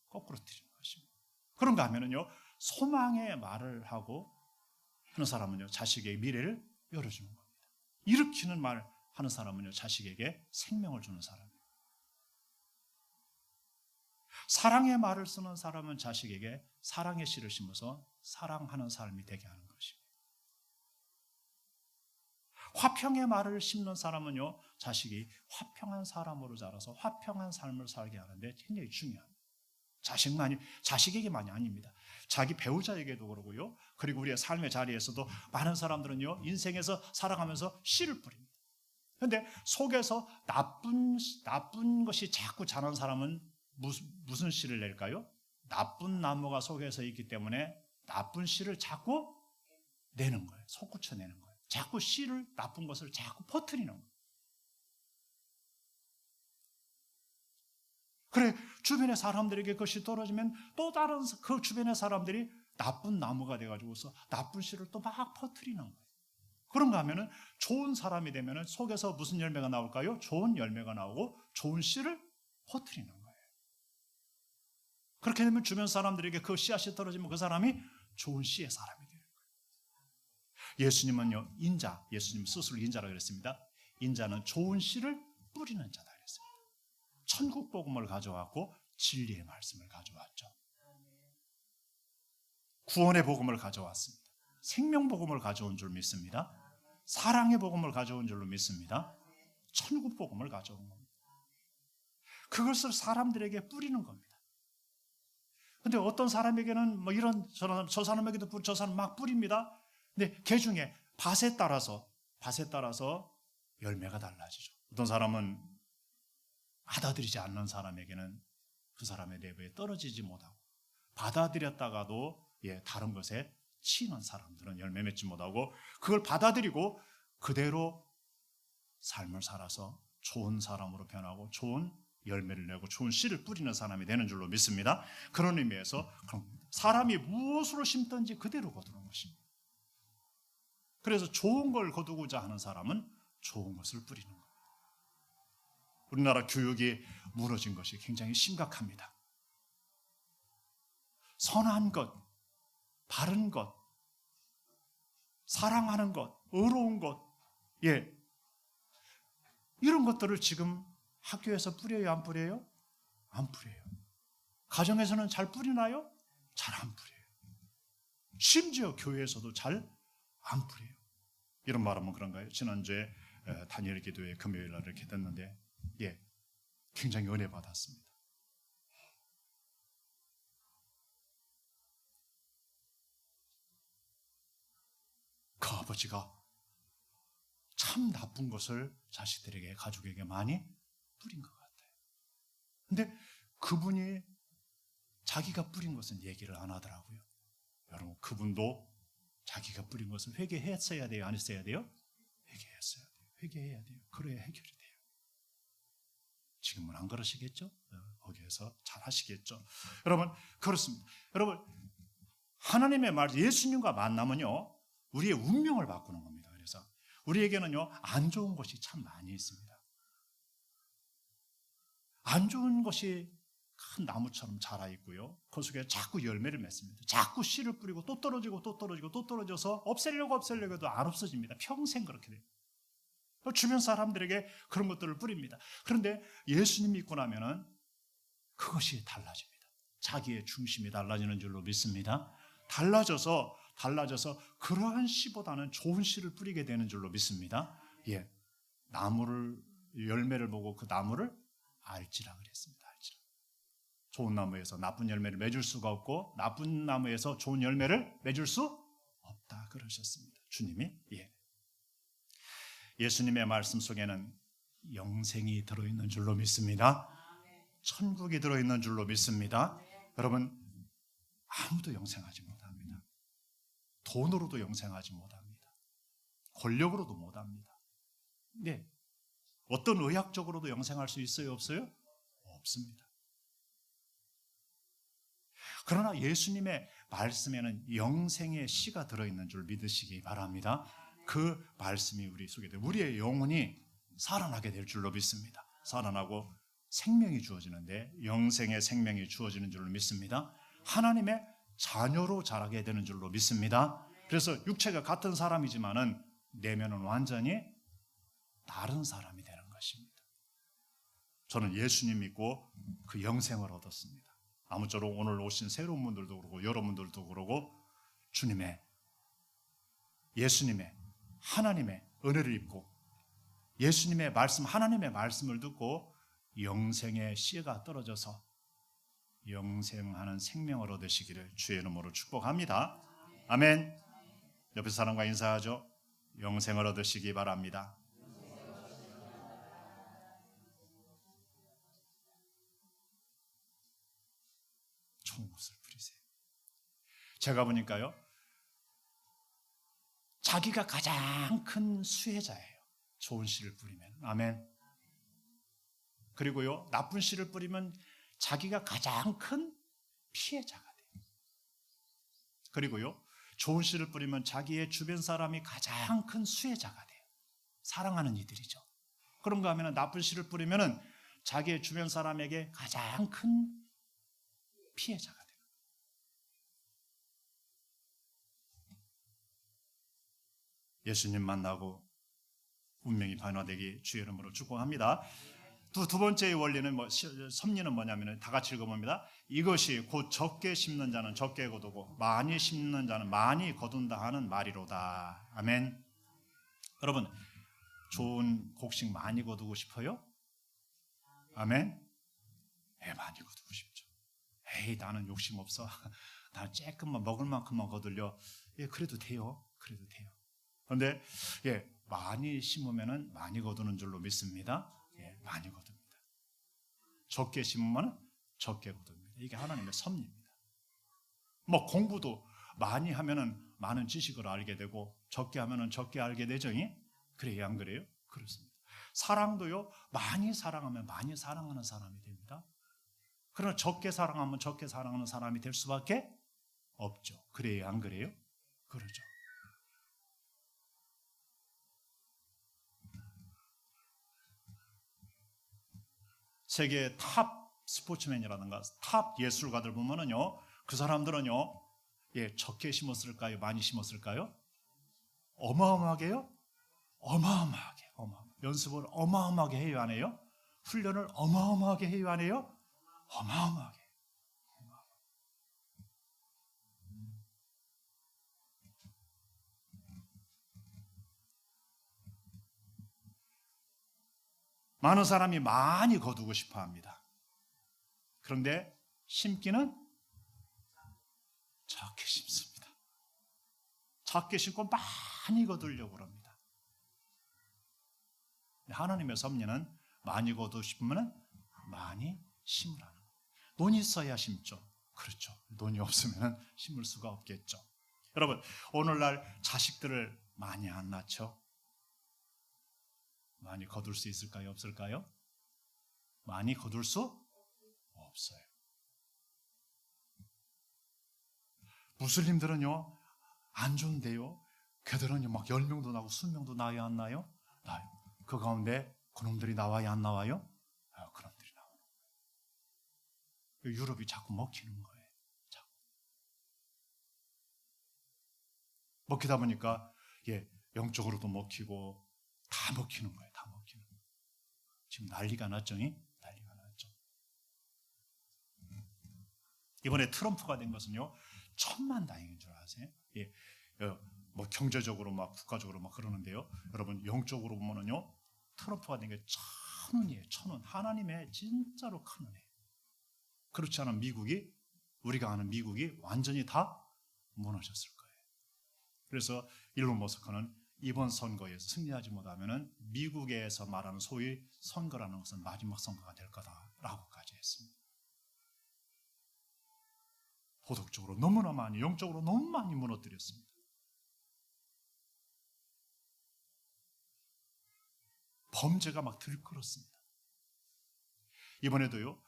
거꾸로 들이는 것입니다. 그런가 하면은요, 소망의 말을 하고 하는 사람은요, 자식의 미래를 열어주는 겁니다. 일으키는 말 하는 사람은요, 자식에게 생명을 주는 사람이에요. 사랑의 말을 쓰는 사람은 자식에게 사랑의 씨를 심어서 사랑하는 삶이 되게 하는 것입니다. 화평의 말을 심는 사람은요, 자식이 화평한 사람으로 자라서 화평한 삶을 살게 하는데 굉장히 중요합니다. 자식에게만이 아닙니다. 자기 배우자에게도 그러고요. 그리고 우리의 삶의 자리에서도 많은 사람들은요, 인생에서 살아가면서 씨를 뿌립니다. 그런데 속에서 나쁜 것이 자꾸 자란 사람은 무슨 씨를 낼까요? 나쁜 나무가 속에서 있기 때문에 나쁜 씨를 자꾸 내는 거예요. 솟구쳐 내는 거예요. 자꾸 씨를, 나쁜 것을 자꾸 퍼뜨리는 거예요. 그래, 주변의 사람들에게 그것이 떨어지면 또 다른 그 주변의 사람들이 나쁜 나무가 돼가지고서 나쁜 씨를 또 막 퍼뜨리는 거예요. 그런가 하면은 좋은 사람이 되면은 속에서 무슨 열매가 나올까요? 좋은 열매가 나오고 좋은 씨를 퍼뜨리는 거예요. 그렇게 되면 주변 사람들에게 그 씨앗이 떨어지면 그 사람이 좋은 씨의 사람이 돼요. 예수님은요, 예수님 스스로 인자라고 그랬습니다. 인자는 좋은 씨를 뿌리는 자다 그랬습니다. 천국 복음을 가져왔고 진리의 말씀을 가져왔죠. 구원의 복음을 가져왔습니다. 생명 복음을 가져온 줄 믿습니다. 사랑의 복음을 가져온 줄로 믿습니다. 천국 복음을 가져온 겁니다. 그것을 사람들에게 뿌리는 겁니다. 근데 어떤 사람에게는 뭐 이런 저 사람에게도 저 사람 막 뿌립니다. 근데 개 중에 밭에 따라서 열매가 달라지죠. 어떤 사람은 받아들이지 않는 사람에게는 그 사람의 내부에 떨어지지 못하고, 받아들였다가도 다른 것에 치는 사람들은 열매 맺지 못하고, 그걸 받아들이고 그대로 삶을 살아서 좋은 사람으로 변하고 좋은 열매를 내고 좋은 씨를 뿌리는 사람이 되는 줄로 믿습니다. 그런 의미에서 사람이 무엇으로 심든지 그대로 거두는 것입니다. 그래서 좋은 걸 거두고자 하는 사람은 좋은 것을 뿌리는 겁니다. 우리나라 교육이 무너진 것이 굉장히 심각합니다. 선한 것, 바른 것, 사랑하는 것, 의로운 것, 이런 것들을 지금 학교에서 뿌려요, 안 뿌려요? 안 뿌려요. 가정에서는 잘 뿌리나요? 잘 안 뿌려요. 심지어 교회에서도 잘 안 뿌려요. 이런 말하면 그런가요? 지난주에 다니엘 기도회 금요일 날 이렇게 됐는데, 굉장히 은혜 받았습니다. 그 아버지가 참 나쁜 것을 자식들에게, 가족에게 많이 뿌린 것 같아요. 근데 그분이 자기가 뿌린 것은 얘기를 안 하더라고요. 여러분, 그분도 자기가 뿌린 것을 회개했어야 돼요? 안 했어야 돼요? 회개했어야 돼요. 회개해야 돼요. 그래야 해결이 돼요. 지금은 안 그러시겠죠? 거기에서 잘 하시겠죠? 여러분, 그렇습니다. 여러분, 하나님의 말, 예수님과 만나면요, 우리의 운명을 바꾸는 겁니다. 그래서 우리에게는요, 안 좋은 것이 참 많이 있습니다. 안 좋은 것이 큰 나무처럼 자라 있고요, 그 속에 자꾸 열매를 맺습니다. 자꾸 씨를 뿌리고 또 떨어지고 또 떨어지고 또 떨어져서 없애려고 해도 안 없어집니다. 평생 그렇게 돼요. 주변 사람들에게 그런 것들을 뿌립니다. 그런데 예수님 믿고 나면은 그것이 달라집니다. 자기의 중심이 달라지는 줄로 믿습니다. 달라져서 그러한 씨보다는 좋은 씨를 뿌리게 되는 줄로 믿습니다. 열매를 보고 그 나무를 알지라 그랬습니다. 알지라. 좋은 나무에서 나쁜 열매를 맺을 수가 없고, 나쁜 나무에서 좋은 열매를 맺을 수 없다 그러셨습니다. 주님이. 예수님의 말씀 속에는 영생이 들어있는 줄로 믿습니다. 천국이 들어있는 줄로 믿습니다. 여러분, 아무도 영생하지 못합니다. 돈으로도 영생하지 못합니다. 권력으로도 못합니다. 어떤 의학적으로도 영생할 수 있어요? 없어요? 없습니다. 그러나 예수님의 말씀에는 영생의 씨가 들어있는 줄 믿으시기 바랍니다. 그 말씀이 우리 속에 우리의 영혼이 살아나게 될 줄로 믿습니다. 살아나고 생명이 주어지는데, 영생의 생명이 주어지는 줄로 믿습니다. 하나님의 자녀로 자라게 되는 줄로 믿습니다. 그래서 육체가 같은 사람이지만은 내면은 완전히 다른 사람이 되는 것입니다. 저는 예수님 믿고 그 영생을 얻었습니다. 아무쪼록 오늘 오신 새로운 분들도 그러고 여러분들도 그러고 예수님의, 하나님의 은혜를 입고 예수님의 말씀, 하나님의 말씀을 듣고 영생의 씨가 떨어져서 영생하는 생명을 얻으시기를 주의 이름으로 축복합니다. 아멘. 옆에 사람과 인사하죠. 영생을 얻으시기 바랍니다. 좋은 것을 부리세요. 제가 보니까요, 자기가 가장 큰 수혜자예요. 좋은 씨를 뿌리면. 아멘. 그리고요, 나쁜 씨를 뿌리면 자기가 가장 큰 피해자가 돼요. 그리고요, 좋은 씨를 뿌리면 자기의 주변 사람이 가장 큰 수혜자가 돼요. 사랑하는 이들이죠. 그런가 하면 나쁜 씨를 뿌리면 자기의 주변 사람에게 가장 큰 피해자가 돼요. 예수님 만나고 운명이 변화되기 주의 이름으로 축복합니다. 두 번째의 원리는 섭리는 뭐냐면 다 같이 읽어봅니다. 이것이 곧 적게 심는 자는 적게 거두고 많이 심는 자는 많이 거둔다 하는 말이로다. 아멘. 여러분, 좋은 곡식 많이 거두고 싶어요? 아멘. 많이 거두고 싶죠. 나는 욕심 없어. 나 조금만 먹을 만큼만 거둘려. 그래도 돼요. 그래도 돼요. 그런데 많이 심으면 많이 거두는 줄로 믿습니다. 많이 거둡니다. 적게 심으면 적게 거둡니다. 이게 하나님의 섭리입니다. 공부도 많이 하면은 많은 지식을 알게 되고 적게 하면은 적게 알게 되죠. 그래요, 안 그래요? 그렇습니다. 사랑도요, 많이 사랑하면 많이 사랑하는 사람이 됩니다. 그러나 적게 사랑하면 적게 사랑하는 사람이 될 수밖에 없죠. 그래요, 안 그래요? 그러죠. 세계 탑 스포츠맨이라든가 탑 예술가들 보면은요, 그 사람들은요, 적게 심었을까요? 많이 심었을까요? 어마어마하게요? 어마어마하게. 연습을 어마어마하게 해요, 안 해요? 훈련을 어마어마하게 해요, 안 해요? 어마어마하게. 많은 사람이 많이 거두고 싶어 합니다. 그런데 심기는 적게 심습니다. 적게 심고 많이 거두려고 합니다. 하나님의 섭리는 많이 거두고 싶으면 많이 심으라는 거예요. 돈이 있어야 심죠. 그렇죠. 돈이 없으면 심을 수가 없겠죠. 여러분, 오늘날 자식들을 많이 안 낳죠? 많이 거둘 수 있을까요? 없을까요? 많이 거둘 수 없어요. 무슬림들은요, 안 좋은데요. 걔들은요, 10명도 나고 20명도 나요, 안 나요? 나요. 그 가운데 그놈들이 나와요, 안 나와요? 그놈들이 나와요. 유럽이 자꾸 먹히는 거예요. 자꾸. 먹히다 보니까 영적으로도 먹히고 다 먹히는 거예요. 다 먹히는 거예요. 지금 난리가 났죠? 난리가 났죠. 이번에 트럼프가 된 것은요, 천만다행인 줄 아세요? 경제적으로 국가적으로 그러는데요. 여러분, 영적으로 보면은요, 트럼프가 된 게 천운이에요. 천운. 하나님의 진짜로 큰 은혜. 그렇지 않은 미국이, 우리가 아는 미국이 완전히 다 무너졌을 거예요. 그래서 일론 머스크는 이번 선거에서 승리하지 못하면은 미국에서 말하는 소위 선거라는 것은 마지막 선거가 될 거다라고까지 했습니다. 도덕적으로 너무나 많이, 영적으로 너무 많이 무너뜨렸습니다. 범죄가 들끓었습니다. 이번에도요,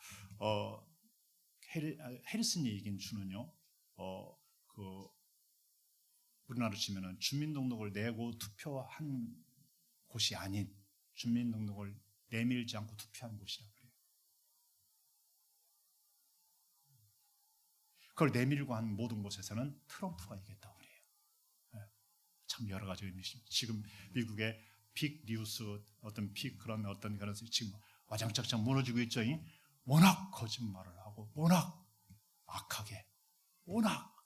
해리슨 얘기인 주는요, 우리나라로 치면은 주민등록을 내고 투표한 곳이 아닌 주민등록을 내밀지 않고 투표한 곳이라고 그래요. 그걸 내밀고 한 모든 곳에서는 트럼프가 이겼다고 그래요. 참 여러 가지 의미입니다. 지금 미국의 빅 뉴스, 그런 지금 와장창창 무너지고 있죠. 워낙 거짓말을 하고, 워낙 악하게, 워낙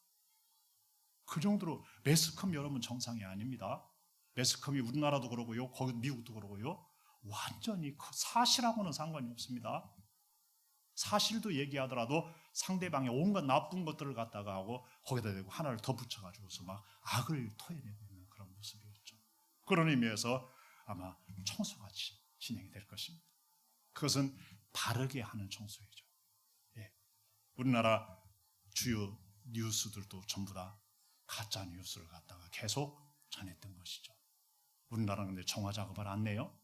그 정도로 매스컴 여러분 정상이 아닙니다. 매스컴이 우리나라도 그러고요, 거기 미국도 그러고요. 완전히 사실하고는 상관이 없습니다. 사실도 얘기하더라도 상대방의 온갖 나쁜 것들을 갖다가 하고 거기다 대고 하나를 더 붙여가지고서 막 악을 토해내고 있는 그런 모습이었죠. 그런 의미에서 아마 청소가 진행이 될 것입니다. 그것은 바르게 하는 청소이죠. 예. 우리나라 주요 뉴스들도 전부 다 가짜 뉴스를 갖다가 계속 전했던 것이죠. 우리나라는 근데 정화 작업을 안 내요.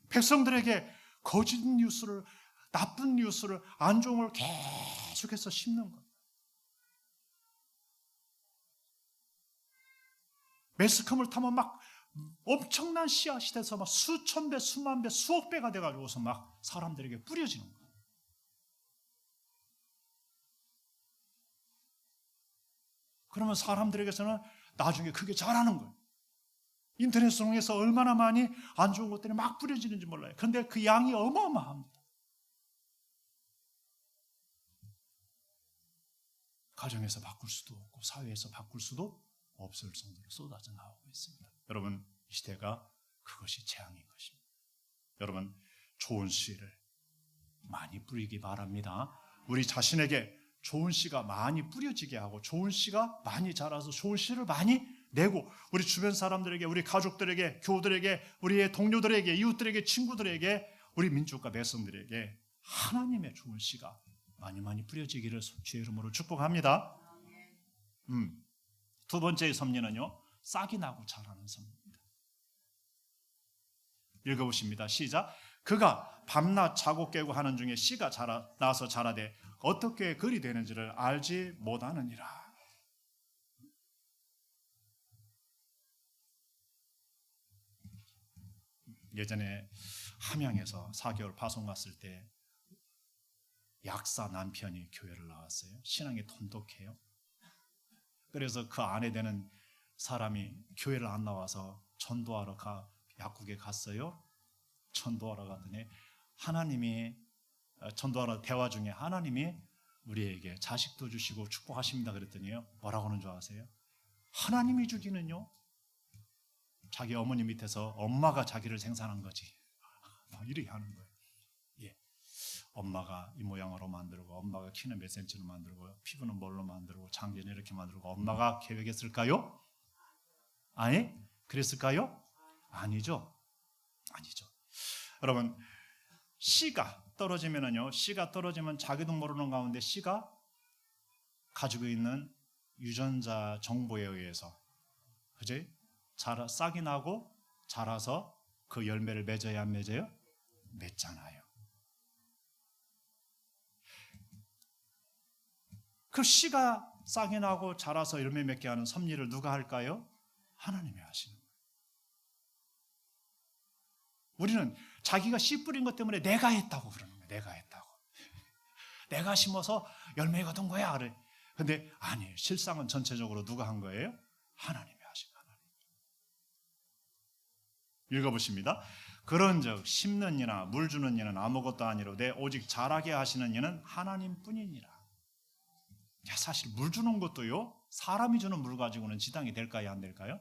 백성들에게 거짓 뉴스를, 나쁜 뉴스를, 안종을 계속해서 심는 것. 매스컴을 타면 막 엄청난 씨앗이 돼서 막 수천 배, 수만 배, 수억 배가 돼가지고서 막 사람들에게 뿌려지는 거예요. 그러면 사람들에게서는 나중에 그게 자라는 거예요. 인터넷상에서 얼마나 많이 안 좋은 것들이 막 뿌려지는지 몰라요. 그런데 그 양이 어마어마합니다. 가정에서 바꿀 수도 없고 사회에서 바꿀 수도 없을 정도로 쏟아져 나오고 있습니다. 여러분, 이 시대가 그것이 재앙인 것입니다. 여러분, 좋은 씨를 많이 뿌리기 바랍니다. 우리 자신에게 좋은 씨가 많이 뿌려지게 하고 좋은 씨가 많이 자라서 좋은 씨를 많이 내고 우리 주변 사람들에게, 우리 가족들에게, 교우들에게, 우리의 동료들에게, 이웃들에게, 친구들에게, 우리 민족과 백성들에게 하나님의 좋은 씨가 많이 많이 뿌려지기를 주의 이름으로 축복합니다. 두 번째의 섭리는요, 싹이 나고 자라는 섭리입니다. 읽어보십니다. 시작. 그가 밤낮 자고 깨고 하는 중에 씨가 나서 자라되 어떻게 그리 되는지를 알지 못하느니라. 예전에 함양에서 4개월 파송 갔을 때 약사 남편이 교회를 나왔어요. 신앙이 돈독해요. 그래서 그 아내 되는 사람이 교회를 안 나와서 전도하러 약국에 갔어요. 전도하러 갔더니 하나님이, 전도하러 대화 중에 하나님이 우리에게 자식도 주시고 축복하십니다 그랬더니요, 뭐라고 하는 줄 아세요? 하나님이 주기는요, 자기 어머니 밑에서 엄마가 자기를 생산한 거지. 이렇게 하는 거예요. 예. 엄마가 이 모양으로 만들고, 엄마가 키는 몇 센치로 만들고, 피부는 뭘로 만들고, 장기는 이렇게 만들고, 엄마가 계획했을까요? 아니, 그랬을까요? 아니죠. 아니죠. 여러분, 씨가 떨어지면은요, 씨가 떨어지면 자기도 모르는 가운데 씨가 가지고 있는 유전자 정보에 의해서, 그지? 싹이 나고 자라서 그 열매를 맺어야 안 맺어요? 맺잖아요. 그 씨가 싹이 나고 자라서 열매 맺게 하는 섭리를 누가 할까요? 하나님이 하시는 거예요. 우리는 자기가 씨 뿌린 것 때문에 내가 했다고 그러는 거예요. 내가 했다고. 내가 심어서 열매가 든 거야. 그래. 근데 아니에요. 실상은 전체적으로 누가 한 거예요? 하나님이 하신 거예요. 읽어보십니다. 그런즉 심는 이나 물 주는 이는 아무것도 아니로되 오직 자라게 하시는 이는 하나님뿐이니라. 사실 물 주는 것도요, 사람이 주는 물 가지고는 지당이 될까요, 안 될까요?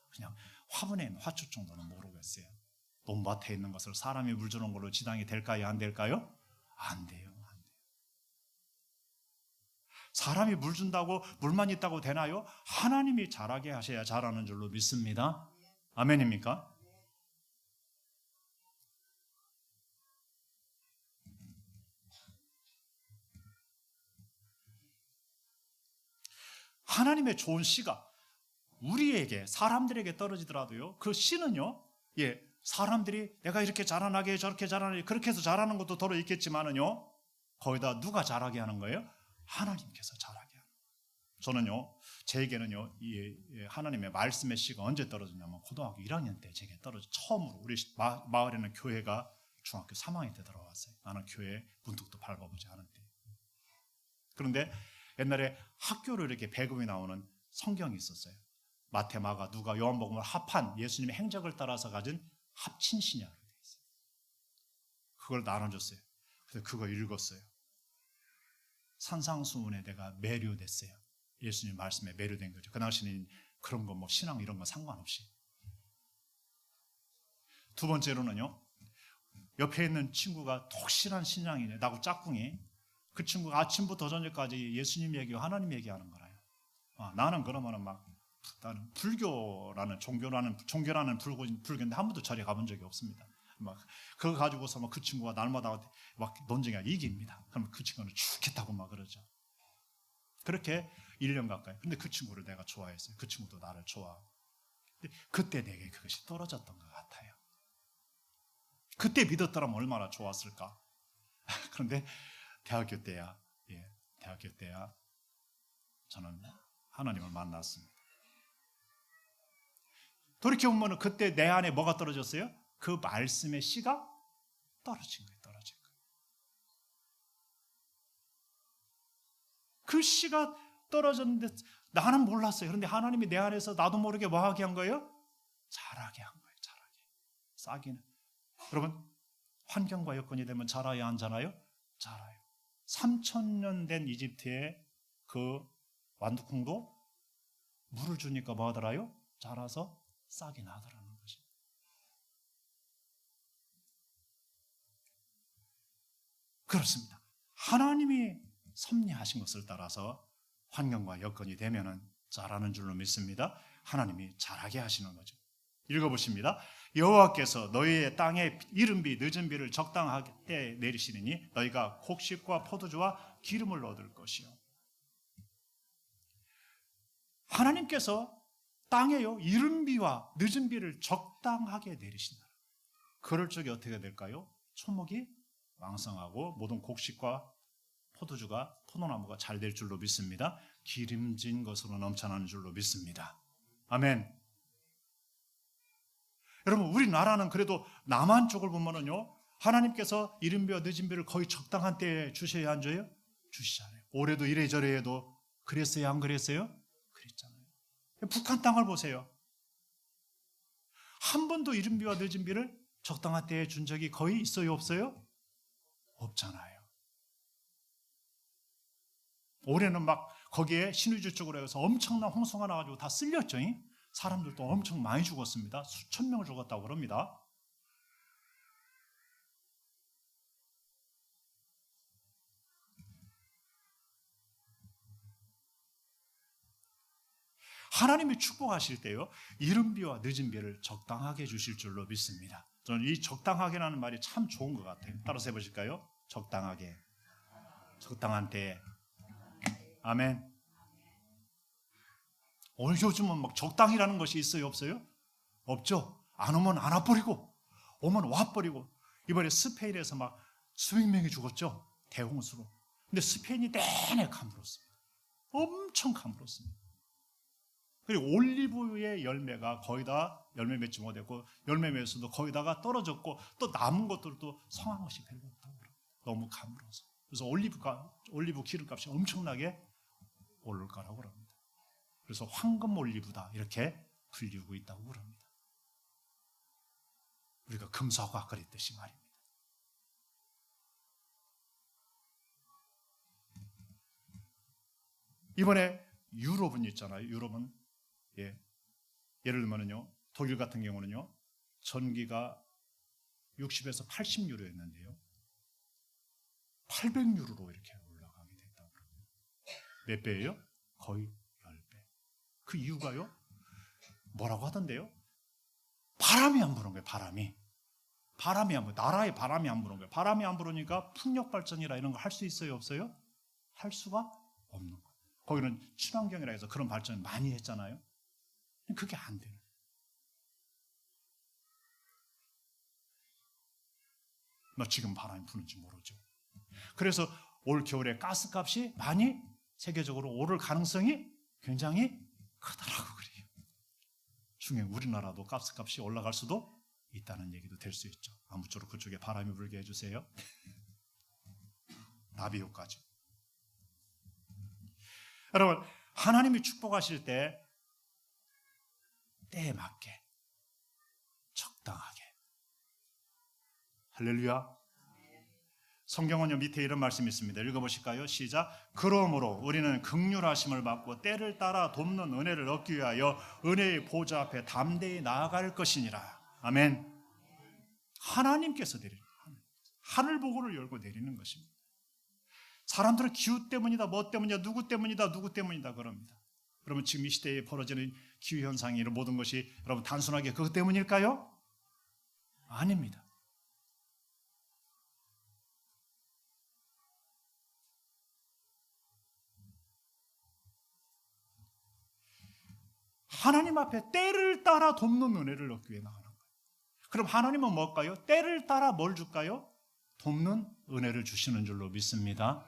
그냥 화분에 있는 화초 정도는 모르겠어요. 논밭에 있는 것을 사람이 물 주는 걸로 지당이 될까요, 안 될까요? 안 돼요. 안 돼요. 사람이 물 준다고 물만 있다고 되나요? 하나님이 자라게 하셔야 자라는 줄로 믿습니다. 아멘입니까? 하나님의 좋은 씨가 우리에게, 사람들에게 떨어지더라도요, 그 씨는요, 예, 사람들이 내가 이렇게 자라나게 저렇게 자라나게 그렇게 해서 자라는 것도 더러 있겠지만은요, 거기다 누가 자라게 하는 거예요? 하나님께서 자라게 하는 거예요. 저는요, 제게는요, 이 하나님의 말씀의 씨가 언제 떨어졌냐면 고등학교 1학년 때 제게 처음으로 우리 마을에는 교회가 중학교 3학년 때 들어왔어요. 나는 교회 문득도 밟아보지 않은데. 그런데 옛날에 학교로 이렇게 배급이 나오는 성경이 있었어요. 마태, 마가, 누가, 요한복음을 합한 예수님의 행적을 따라서 가진 합친 신약으로 되어 있어요. 그걸 나눠줬어요. 그래서 그거 읽었어요. 산상수훈에 내가 매료됐어요. 예수님 말씀에 매료된 거죠. 그 당시에는 그런 거 뭐 신앙 이런 거 상관없이. 두 번째로는요, 옆에 있는 친구가 독실한 신앙이네, 나하고 짝꿍이. 그 친구가 아침부터 저녁까지 예수님 얘기하고 하나님 얘기하는 거라요. 나는 그러면은 나는 불교라는 종교라는 불교인데 한 번도 절에 가본 적이 없습니다. 그거 가지고서 그 친구가 날마다 논쟁이 이깁니다. 그러면 그 친구는 죽겠다고 그러죠. 그렇게 1년 가까이. 근데 그 친구를 내가 좋아했어요. 그 친구도 나를 좋아하고. 근데 그때 내게 그것이 떨어졌던 것 같아요. 그때 믿었더라면 얼마나 좋았을까. 그런데 대학교 때야 저는 하나님을 만났습니다. 돌이켜보면 그때 내 안에 뭐가 떨어졌어요? 그 말씀의 씨가 떨어진 거예요. 그 씨가 떨어졌는데 나는 몰랐어요. 그런데 하나님이 내 안에서 나도 모르게 뭐하게 한 거예요? 자라게 한 거예요. 자라게. 싹이는. 여러분, 환경과 여건이 되면 자라야 안 자라요? 자라요. 3,000년 된 이집트의 그 완두콩도 물을 주니까 뭐 하더라요? 자라서 싹이 나더라는 것이. 그렇습니다. 하나님이 섭리하신 것을 따라서 환경과 여건이 되면은 자라는 줄로 믿습니다. 하나님이 자라게 하시는 거죠. 읽어보십니다. 여호와께서 너희의 땅에 이른비 늦은 비를 적당하게 내리시리니 너희가 곡식과 포도주와 기름을 얻을 것이요. 하나님께서 땅에요 이른 비와 늦은 비를 적당하게 내리신다. 그럴 적에 어떻게 될까요? 초목이 왕성하고 모든 곡식과 포도주가 포도나무가 잘 될 줄로 믿습니다. 기름진 것으로 넘쳐나는 줄로 믿습니다. 아멘. 여러분, 우리나라는 그래도 남한 쪽을 보면은요, 하나님께서 이른 비와 늦은 비를 거의 적당한 때에 주셔야 안 줘요? 주시잖아요. 올해도 이래저래 해도 그랬어요, 안 그랬어요? 그랬잖아요. 북한 땅을 보세요. 한 번도 이른 비와 늦은 비를 적당한 때에 준 적이 거의 있어요, 없어요? 없잖아요. 올해는 거기에 신의주 쪽으로 해서 엄청난 홍수가 나가지고 다 쓸렸죠. 사람들도 엄청 많이 죽었습니다. 수천 명을 죽었다고 그럽니다. 하나님이 축복하실 때요, 이른 비와 늦은 비를 적당하게 주실 줄로 믿습니다. 저는 이 적당하게라는 말이 참 좋은 것 같아요. 따라서 해보실까요? 적당하게, 적당한 때에. 아멘. 오늘 요즘은 적당이라는 것이 있어요, 없어요? 없죠. 안 오면 안 와버리고, 오면 와버리고. 이번에 스페인에서 수백 명이 죽었죠, 대홍수로. 근데 스페인이 내내 가물었습니다. 엄청 가물었습니다. 그리고 올리브의 열매가 거의 다 열매 맺지 못했고, 열매 맺어도 거의 다가 떨어졌고, 또 남은 것들도 성한 것이 별로 없다고 그래요. 너무 가물어서. 그래서 올리브 기름값이 엄청나게 오를 거라고 그럽니다. 그래서 황금 올리브다 이렇게 불리고 있다고 그럽니다. 우리가 금사과 그랬듯이 말입니다. 이번에 유럽은 있잖아요. 유럽은 예를 들면요, 독일 같은 경우는요, 전기가 60에서 80유로였는데요, 800유로로 이렇게 올라가게 됐다고 그럽니다. 몇 배예요? 거의 10배. 그 이유가요, 뭐라고 하던데요? 바람이 안 부는 거예요. 바람이 안 불어요. 나라에 바람이 안 부는 거예요. 바람이 안 불으니까 풍력 발전이라 이런 거 할 수 있어요, 없어요? 할 수가 없는 거예요. 거기는 친환경이라 해서 그런 발전을 많이 했잖아요. 그게 안 되는 거예요. 지금 바람이 부는지 모르죠. 그래서 올 겨울에 가스값이 많이 세계적으로 오를 가능성이 굉장히 크다라고 그래요. 중에 우리나라도 가스값이 올라갈 수도 있다는 얘기도 될 수 있죠. 아무쪼록 그쪽에 바람이 불게 해주세요. 나비 효과죠. 여러분, 하나님이 축복하실 때 때에 맞게 적당하게. 할렐루야. 성경은요 밑에 이런 말씀이 있습니다. 읽어보실까요? 시작. 그러므로 우리는 긍휼하심을 받고 때를 따라 돕는 은혜를 얻기 위하여 은혜의 보좌 앞에 담대히 나아갈 것이니라. 아멘. 하나님께서 내리는, 하늘 보고를 열고 내리는 것입니다. 사람들은 기후 때문이다, 뭐 때문이다, 누구 때문이다, 누구 때문이다 그럽니다. 그러면 지금 이 시대에 벌어지는 기후 현상이 이런 모든 것이 여러분 단순하게 그것 때문일까요? 아닙니다. 하나님 앞에 때를 따라 돕는 은혜를 얻기 위해 나가는 거예요. 그럼 하나님은 뭘까요? 때를 따라 뭘 줄까요? 돕는 은혜를 주시는 줄로 믿습니다.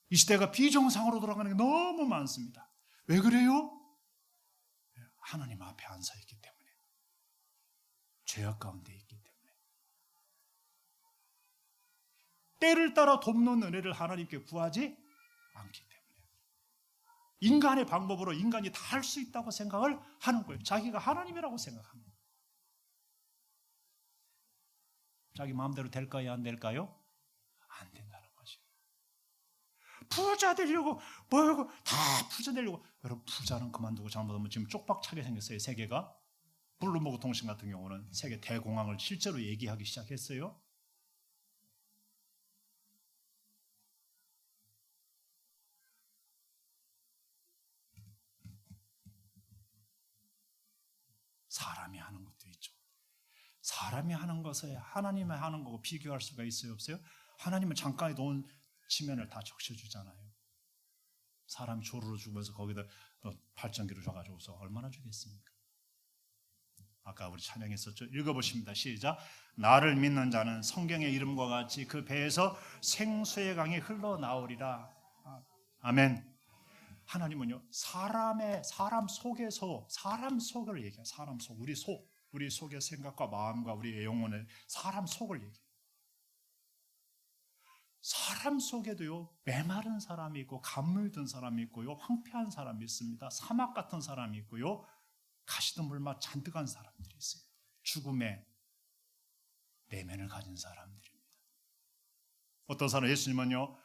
이 시대가 비정상으로 돌아가는 게 너무 많습니다. 왜 그래요? 하나님 앞에 안 서 있기 때문에, 죄악 가운데 있기 때문에. 때를 따라 돕는 은혜를 하나님께 구하지 않기 때문에. 인간의 방법으로 인간이 다 할 수 있다고 생각을 하는 거예요. 자기가 하나님이라고 생각하는 거예요. 자기 마음대로 될까요? 안 될까요? 안 된다는 거죠. 부자 되려고 뭐고 다 부자 되려고. 여러분 부자는 그만두고 잘못하면 지금 쪽박차게 생겼어요. 세계가. 블룸버그 통신 같은 경우는 세계 대공황을 실제로 얘기하기 시작했어요. 사람이 하는 것도 있죠. 사람이 하는 것에 하나님이 하는 거고 비교할 수가 있어요, 없어요? 하나님은 잠깐의 돈 치면을 다 적셔주잖아요. 사람이 조르르 죽으면서 거기다 발전기를 줘가지고서 얼마나 주겠습니까? 아까 우리 찬양했었죠. 읽어보십니다. 시작. 나를 믿는 자는 성경의 이름과 같이 그 배에서 생수의 강이 흘러나오리라. 아멘. 하나님은요 사람 속에서 사람 속을 얘기해요. 사람 속, 우리 속의 생각과 마음과 우리의 영혼의 사람 속을 얘기해요. 사람 속에도요 메마른 사람이 있고 간물든 사람이 있고요 황폐한 사람이 있습니다. 사막 같은 사람이 있고요 가시덤 물맛 잔뜩한 사람들이 있어요. 죽음의 내면을 가진 사람들입니다. 어떤 사람 예수님은요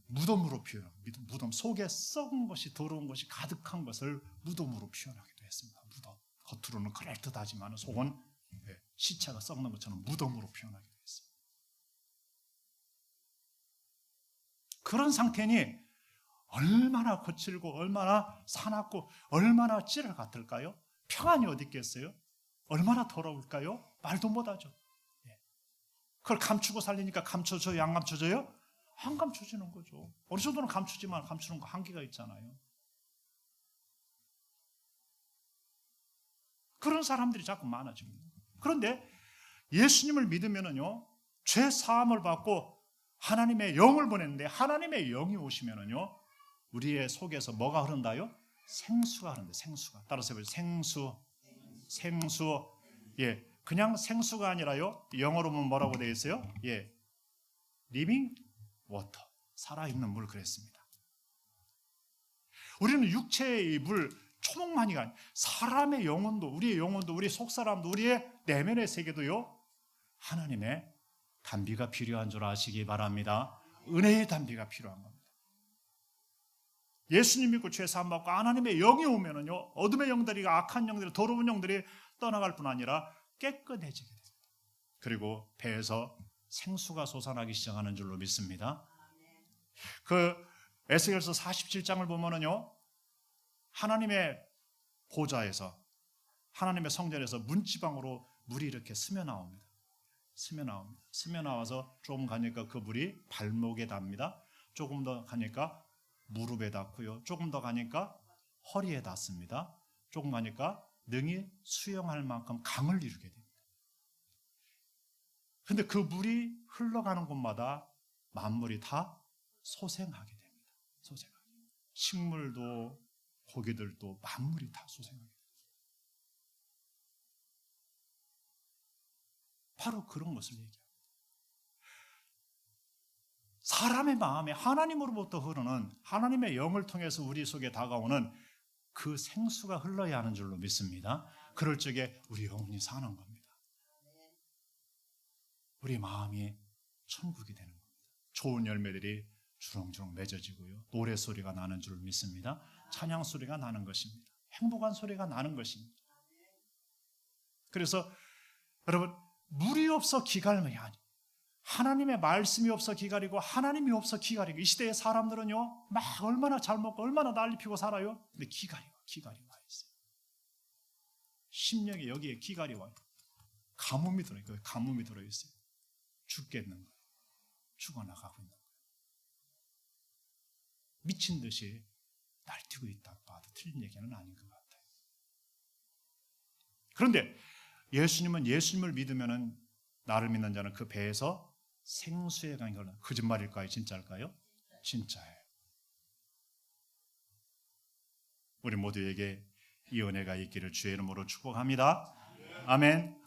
무덤으로 표현합니다. 무덤 속에 썩은 것이 더러운 것이 가득한 것을 무덤으로 표현하기도 했습니다. 무덤 겉으로는 그럴듯하지만 속은 시체가 썩는 것처럼 무덤으로 표현하기도 했습니다. 그런 상태니 얼마나 거칠고 얼마나 사납고 얼마나 찌를 같을까요? 평안이 어디 있겠어요? 얼마나 더러울까요? 말도 못하죠. 그걸 감추고 살리니까 감춰져요? 안 감춰져요? 안 감춰지는 거죠. 어느 정도는 감추지만 감추는 거 한계가 있잖아요. 그런 사람들이 자꾸 많아집니다. 그런데 예수님을 믿으면은요, 죄 사함을 받고 하나님의 영을 보냈는데 하나님의 영이 오시면은요, 우리의 속에서 뭐가 흐른다요? 생수가 흐른다. 생수가. 따라서 해보세요. 생수. 예, 그냥 생수가 아니라요. 영어로 보면 뭐라고 되어 있어요? 예, living water. 살아있는 물 그랬습니다. 우리는 육체의 물 초목만이가 아니라 사람의 영혼도, 우리의 영혼도, 우리 속사람도, 우리의 내면의 세계도요, 하나님의 단비가 필요한 줄 아시기 바랍니다. 은혜의 단비가 필요한 겁니다. 예수님 믿고 죄 사함 받고 하나님의 영이 오면은요, 어둠의 영들이, 악한 영들이, 더러운 영들이 떠나갈 뿐 아니라 깨끗해지게 됩니다. 그리고 배에서 생수가 솟아나기 시작하는 줄로 믿습니다. 그 에스겔서 47장을 보면은요, 하나님의 보좌에서, 하나님의 성전에서 문지방으로 물이 이렇게 스며 나옵니다. 스며 나와서 조금 가니까 그 물이 발목에 닿습니다. 조금 더 가니까 무릎에 닿고요. 조금 더 가니까 허리에 닿습니다. 조금 가니까 능히 수영할 만큼 강을 이루게 됩니다. 그런데 그 물이 흘러가는 곳마다 만물이 다 소생하게 됩니다. 소생하게. 식물도 고기들도 만물이 다 소생하게 됩니다. 바로 그런 것을 얘기합니다. 사람의 마음에 하나님으로부터 흐르는, 하나님의 영을 통해서 우리 속에 다가오는 그 생수가 흘러야 하는 줄로 믿습니다. 그럴 적에 우리 영혼이 사는 겁니다. 우리 마음이 천국이 되는 겁니다. 좋은 열매들이 주렁주렁 맺어지고요. 노래소리가 나는 줄 믿습니다. 찬양소리가 나는 것입니다. 행복한 소리가 나는 것입니다. 그래서 여러분, 물이 없어 기갈음이 아니, 하나님의 말씀이 없어 기갈이고 하나님이 없어 기갈이고, 이 시대의 사람들은요 막 얼마나 잘 먹고 얼마나 난리 피고 살아요. 근데 기갈이 와 있어요. 심령에 여기에 기갈이 와 있어요. 가뭄이 들어있어요. 가뭄이 들어있어요. 죽겠는 거예요. 죽어나가고 있는 거예요. 미친 듯이 날뛰고 있다고 봐도 틀린 얘기는 아닌 것 같아요. 그런데 예수님을 믿으면은, 나를 믿는 자는 그 배에서 생수의 강이 흘러나. 거짓말일까요? 진짜일까요? 진짜예요. 우리 모두에게 이 은혜가 있기를 주의 이름으로 축복합니다. 아멘.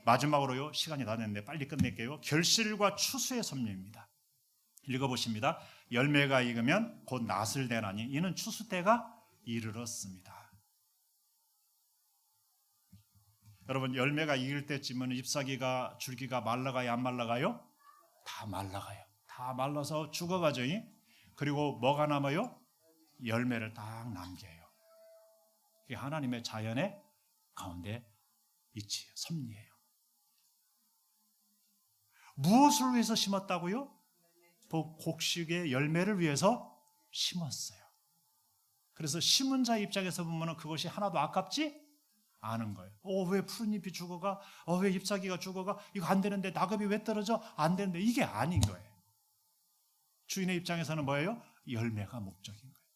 마지막으로요, 시간이 다 됐는데 빨리 끝낼게요. 결실과 추수의 섭리입니다. 읽어보십니다. 열매가 익으면 곧 낫을 대나니 이는 추수 때가 이르렀습니다. 여러분, 열매가 익을 때쯤은 잎사귀가, 줄기가 말라가요, 안 말라가요? 다 말라가요. 다 말라서 죽어가죠. 그리고 뭐가 남아요? 열매를 딱 남겨요. 이게 하나님의 자연의 가운데 이치예요. 섭리예요. 무엇을 위해서 심었다고요? 곡식의 열매를 위해서 심었어요. 그래서 심은 자의 입장에서 보면 그것이 하나도 아깝지 않은 거예요. 왜 푸른 잎이 죽어가? 왜 잎사귀가 죽어가? 이거 안 되는데, 낙엽이 왜 떨어져? 안 되는데, 이게 아닌 거예요. 주인의 입장에서는 뭐예요? 열매가 목적인 거예요.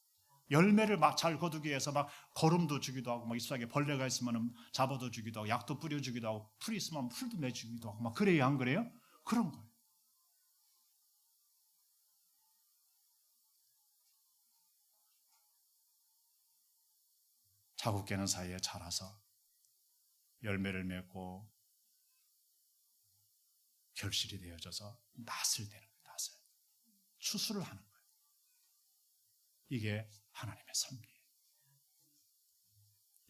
열매를 막 잘 거두기 위해서 막 거름도 주기도 하고, 막 잎사귀에 벌레가 있으면 잡아도 주기도 하고, 약도 뿌려주기도 하고, 풀이 있으면 풀도 내주기도 하고, 막 그래요, 안 그래요? 그런 거예요. 자국 깨는 사이에 자라서 열매를 맺고 결실이 되어져서 낫을 되는 거예요. 낫을. 추수를 하는 거예요. 이게 하나님의 섭리예요.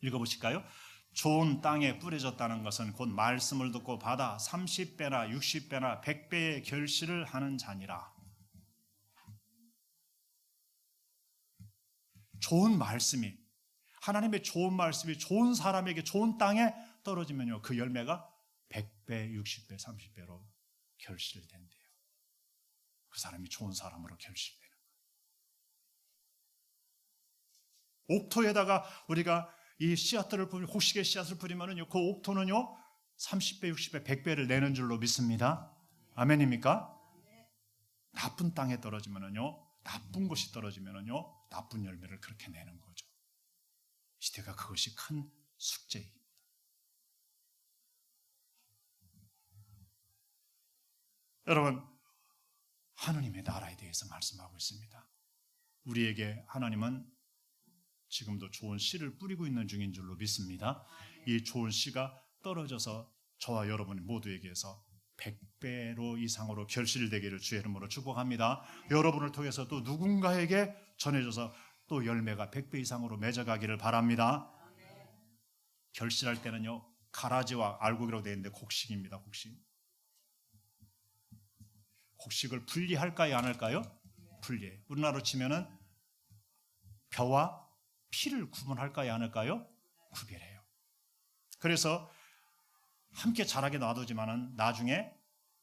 읽어보실까요? 좋은 땅에 뿌려졌다는 것은 곧 말씀을 듣고 받아 30배나 60배나 100배의 결실을 하는 자니라. 좋은 말씀이, 하나님의 좋은 말씀이 좋은 사람에게 좋은 땅에 떨어지면요, 그 열매가 100배, 60배, 30배로 결실된대요. 그 사람이 좋은 사람으로 결실되는 거예요. 옥토에다가 우리가 이 씨앗들을 뿌리면, 곡식의 씨앗을 뿌리면은요, 그 옥토는요 30배, 60배, 100배를 내는 줄로 믿습니다. 아멘입니까? 나쁜 땅에 떨어지면은요, 나쁜 것이 떨어지면은요, 나쁜 열매를 그렇게 내는 거죠. 시대가 그것이 큰 숙제입니다. 여러분, 하나님의 나라에 대해서 말씀하고 있습니다. 우리에게 하나님은 지금도 좋은 씨를 뿌리고 있는 중인 줄로 믿습니다. 이 좋은 씨가 떨어져서 저와 여러분 모두에게서 100배로 이상으로 결실되기를 주의 이름으로 축복합니다. 여러분을 통해서 또 누군가에게 전해져서 또 열매가 100배 이상으로 맺어가기를 바랍니다. 결실할 때는요, 가라지와 알곡이라고 되어 있는데 곡식입니다. 곡식을 분리할까요, 안 할까요? 분리해요. 우리나라로 치면은 벼와 피를 구분할까요, 안 할까요? 구별해요. 그래서 함께 자라게 놔두지만은 나중에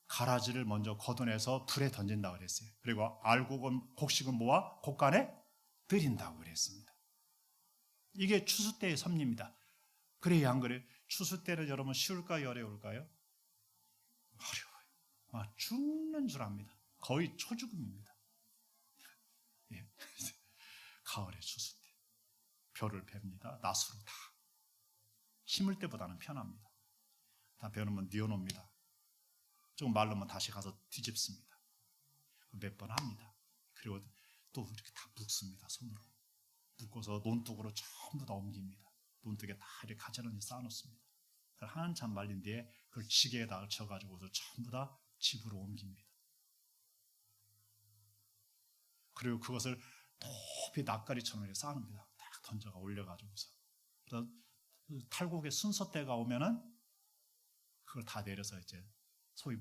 가라지를 먼저 걷어내서 불에 던진다고 그랬어요. 그리고 알곡은, 곡식은 모아 곡간에 들인다고 그랬습니다. 이게 추수 때의 섭리입니다. 그래요, 안 그래요? 추수 때는 여러분 쉬울까요, 어려울까요? 어려워요. 죽는 줄 압니다. 거의 초죽음입니다. 예. 가을의 추수 때 벼를 팹니다. 낫으로 다. 심을 때보다는 편합니다. 다 베어놓으면 뉘어놓습니다. 조금 말르면 다시 가서 뒤집습니다. 몇 번 합니다. 그리고 또 이렇게 다 붓습니다. 손으로. 붓고서 논둑으로 전부 다 옮깁니다. 논둑에 다 이렇게 가지런히 쌓아놓습니다. 한참 말린 뒤에 그걸 지게에다 져가지고서 전부 다 집으로 옮깁니다. 그리고 그것을 높이 낯가리처럼 이렇게 쌓아놓습니다. 딱 던져가 올려가지고서. 탈곡의 순서 때가 오면은 그걸 다 내려서 이제 소위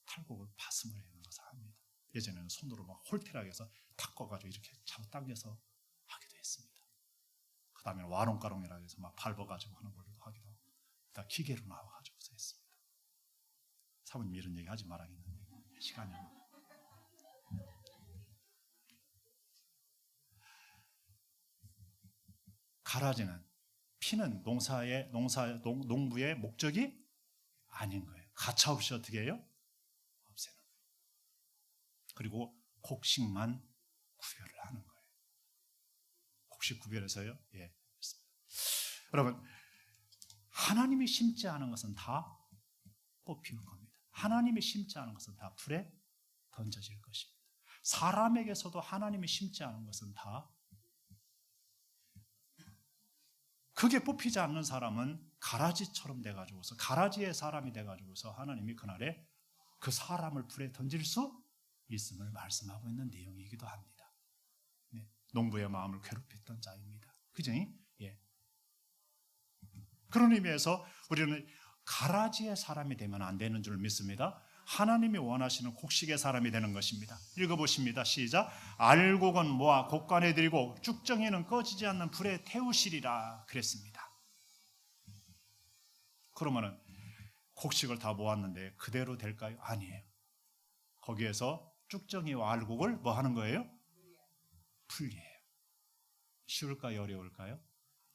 탈곡을 파스을 해놓아서 합니다. 예전에는 손으로 막 홀티라고 해서 탁 꺼가지고 이렇게 잡아당겨서 하기도 했습니다. 그 다음에 와롱가롱이라고 해서 막 밟아가지고 하는 걸로 하기도 하고, 다 기계로 나와가지고서 했습니다. 사모님 이런 얘기 하지 말아야겠는데 시간이 없네. 가라지는 피는 농부의 목적이 아닌 거예요. 가차없이 어떻게 해요? 없애는 거예요. 그리고 곡식만 구별을 하는 거예요. 곡식 구별해서요. 예. 여러분, 하나님이 심지 않은 것은 다 뽑히는 겁니다. 하나님이 심지 않은 것은 다 불에 던져질 것입니다. 사람에게서도 하나님이 심지 않은 것은 다, 그게 뽑히지 않는 사람은 가라지처럼 돼가지고서, 가라지의 사람이 돼가지고서 하나님이 그날에 그 사람을 불에 던질 수 있음을 말씀하고 있는 내용이기도 합니다. 네. 농부의 마음을 괴롭혔던 자입니다. 그죠? 예. 그런 의미에서 우리는 가라지의 사람이 되면 안 되는 줄 믿습니다. 하나님이 원하시는 곡식의 사람이 되는 것입니다. 읽어보십니다. 시작. 알곡은 모아 곡간에 들이고 쭉정이는 꺼지지 않는 불에 태우시리라 그랬습니다. 그러면은 곡식을 다 모았는데 그대로 될까요? 아니에요. 거기에서 쭉정이와 알곡을 뭐 하는 거예요? 분리해요. 쉬울까요? 어려울까요?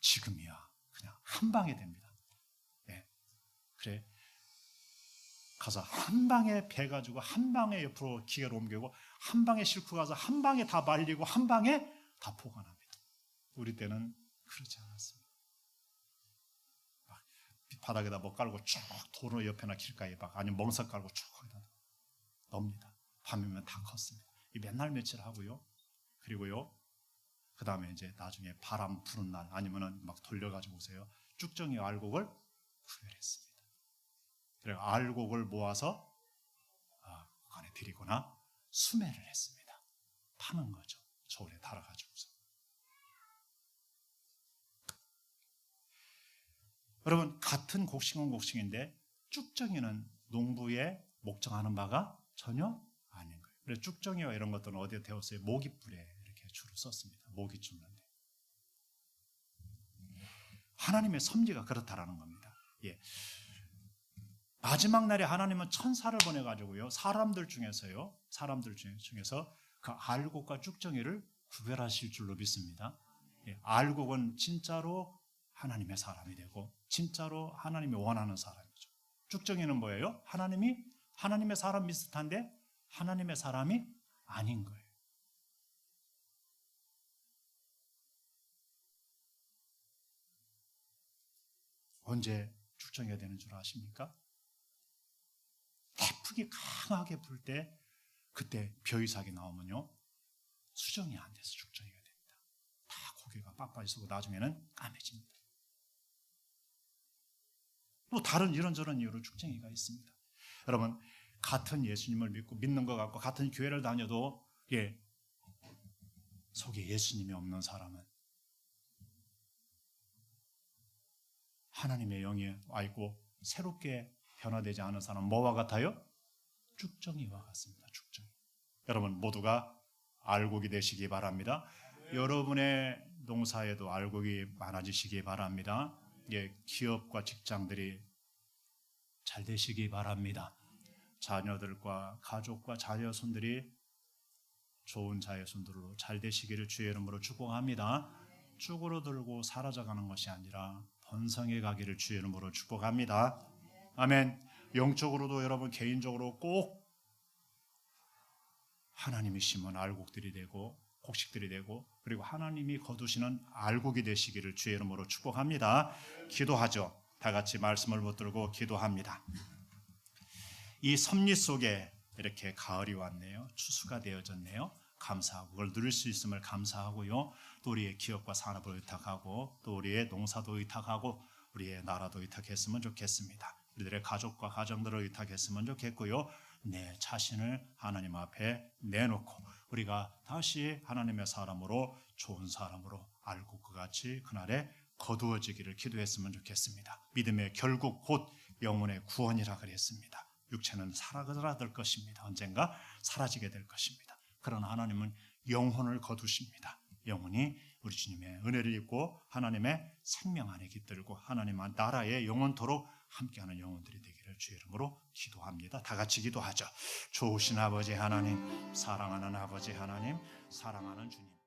지금이야. 그냥 한 방에 됩니다. 네. 그래. 가서 한 방에 베가지고 한 방에 옆으로 기계로 옮기고 한 방에 싣고 가서 한 방에 다 말리고 한 방에 다 포관합니다. 우리 때는 그렇지 않았습니다. 바닥에다 뭐 깔고 쭉 도로 옆에나 길가에 막 아니면 멍석 깔고 쭉 거기다 넣습니다. 밤이면 다 컸습니다. 맨날 며칠 하고요. 그리고요. 그 다음에 이제 나중에 바람 부는 날 아니면은 막 돌려가지고 오세요. 쭉정이 알곡을 구별했습니다. 그래 알곡을 모아서 안에 들이거나 수매를 했습니다. 파는 거죠. 저울에 달아가지고서. 여러분, 같은 곡식은 곡식인데 쭉정이는 농부의 목적하는 바가 전혀 아닌 거예요. 그래서 쭉정이와 이런 것들은 어디에 태웠어요? 모깃불에 이렇게 주로 썼습니다. 모기 줍는데. 하나님의 섭리가 그렇다라는 겁니다. 예. 마지막 날에 하나님은 천사를 보내가지고요. 사람들 중에서 그 알곡과 쭉정이를 구별하실 줄로 믿습니다. 예. 알곡은 진짜로 하나님의 사람이 되고 진짜로 하나님이 원하는 사람이죠. 쭉정이는 뭐예요? 하나님의 사람 비슷한데 하나님의 사람이 아닌 거예요. 언제 쭉정이가 되는 줄 아십니까? 태풍이 강하게 불 때 그때 벼이삭이 나오면요. 수정이 안 돼서 쭉정이가 됩니다. 다 고개가 빳빳이 서고 나중에는 까매집니다. 또 다른 이런저런 이유로 쭉정이가 있습니다. 여러분, 같은 예수님을 믿고 믿는 것 같고 같은 교회를 다녀도 속에 예수님이 없는 사람은 하나님의 영이 와 있고 새롭게 변화되지 않은 사람은 뭐와 같아요? 쭉정이와 같습니다. 쭉정이. 여러분 모두가 알곡이 되시기 바랍니다. 여러분의 농사에도 알곡이 많아지시기 바랍니다. 기업과 직장들이 잘 되시기 바랍니다. 자녀들과 가족과 자녀손들이 좋은 자녀손들로 잘 되시기를 주의 이름으로 축복합니다. 쭈그러들고 사라져가는 것이 아니라 번성해 가기를 주의 이름으로 축복합니다. 아멘. 영적으로도 여러분 개인적으로 꼭 하나님이 심은 알곡들이 되고 곡식들이 되고 그리고 하나님이 거두시는 알곡이 되시기를 주의 이름으로 축복합니다. 기도하죠. 다 같이 말씀을 붙들고 기도합니다. 이 섭리 속에 이렇게 가을이 왔네요. 추수가 되어졌네요. 감사하고 그걸 누릴 수 있음을 감사하고요. 또 우리의 기업과 산업을 의탁하고 또 우리의 농사도 의탁하고 우리의 나라도 의탁했으면 좋겠습니다. 우리들의 가족과 가정들을 의탁했으면 좋겠고요. 내 자신을 하나님 앞에 내놓고 우리가 다시 하나님의 사람으로 좋은 사람으로 알곡과 같이 그날에 거두어지기를 기도했으면 좋겠습니다. 믿음의 결국 곧 영혼의 구원이라 그랬습니다. 육체는 사라질 것입니다. 언젠가 사라지게 될 것입니다. 그러나 하나님은 영혼을 거두십니다. 영혼이 우리 주님의 은혜를 입고 하나님의 생명 안에 깃들고 하나님 나라의 영원토록 함께하는 영혼들이 되기를 주의 이름으로 기도합니다. 다 같이 기도하죠. 좋으신 아버지 하나님, 사랑하는 아버지 하나님, 사랑하는 주님.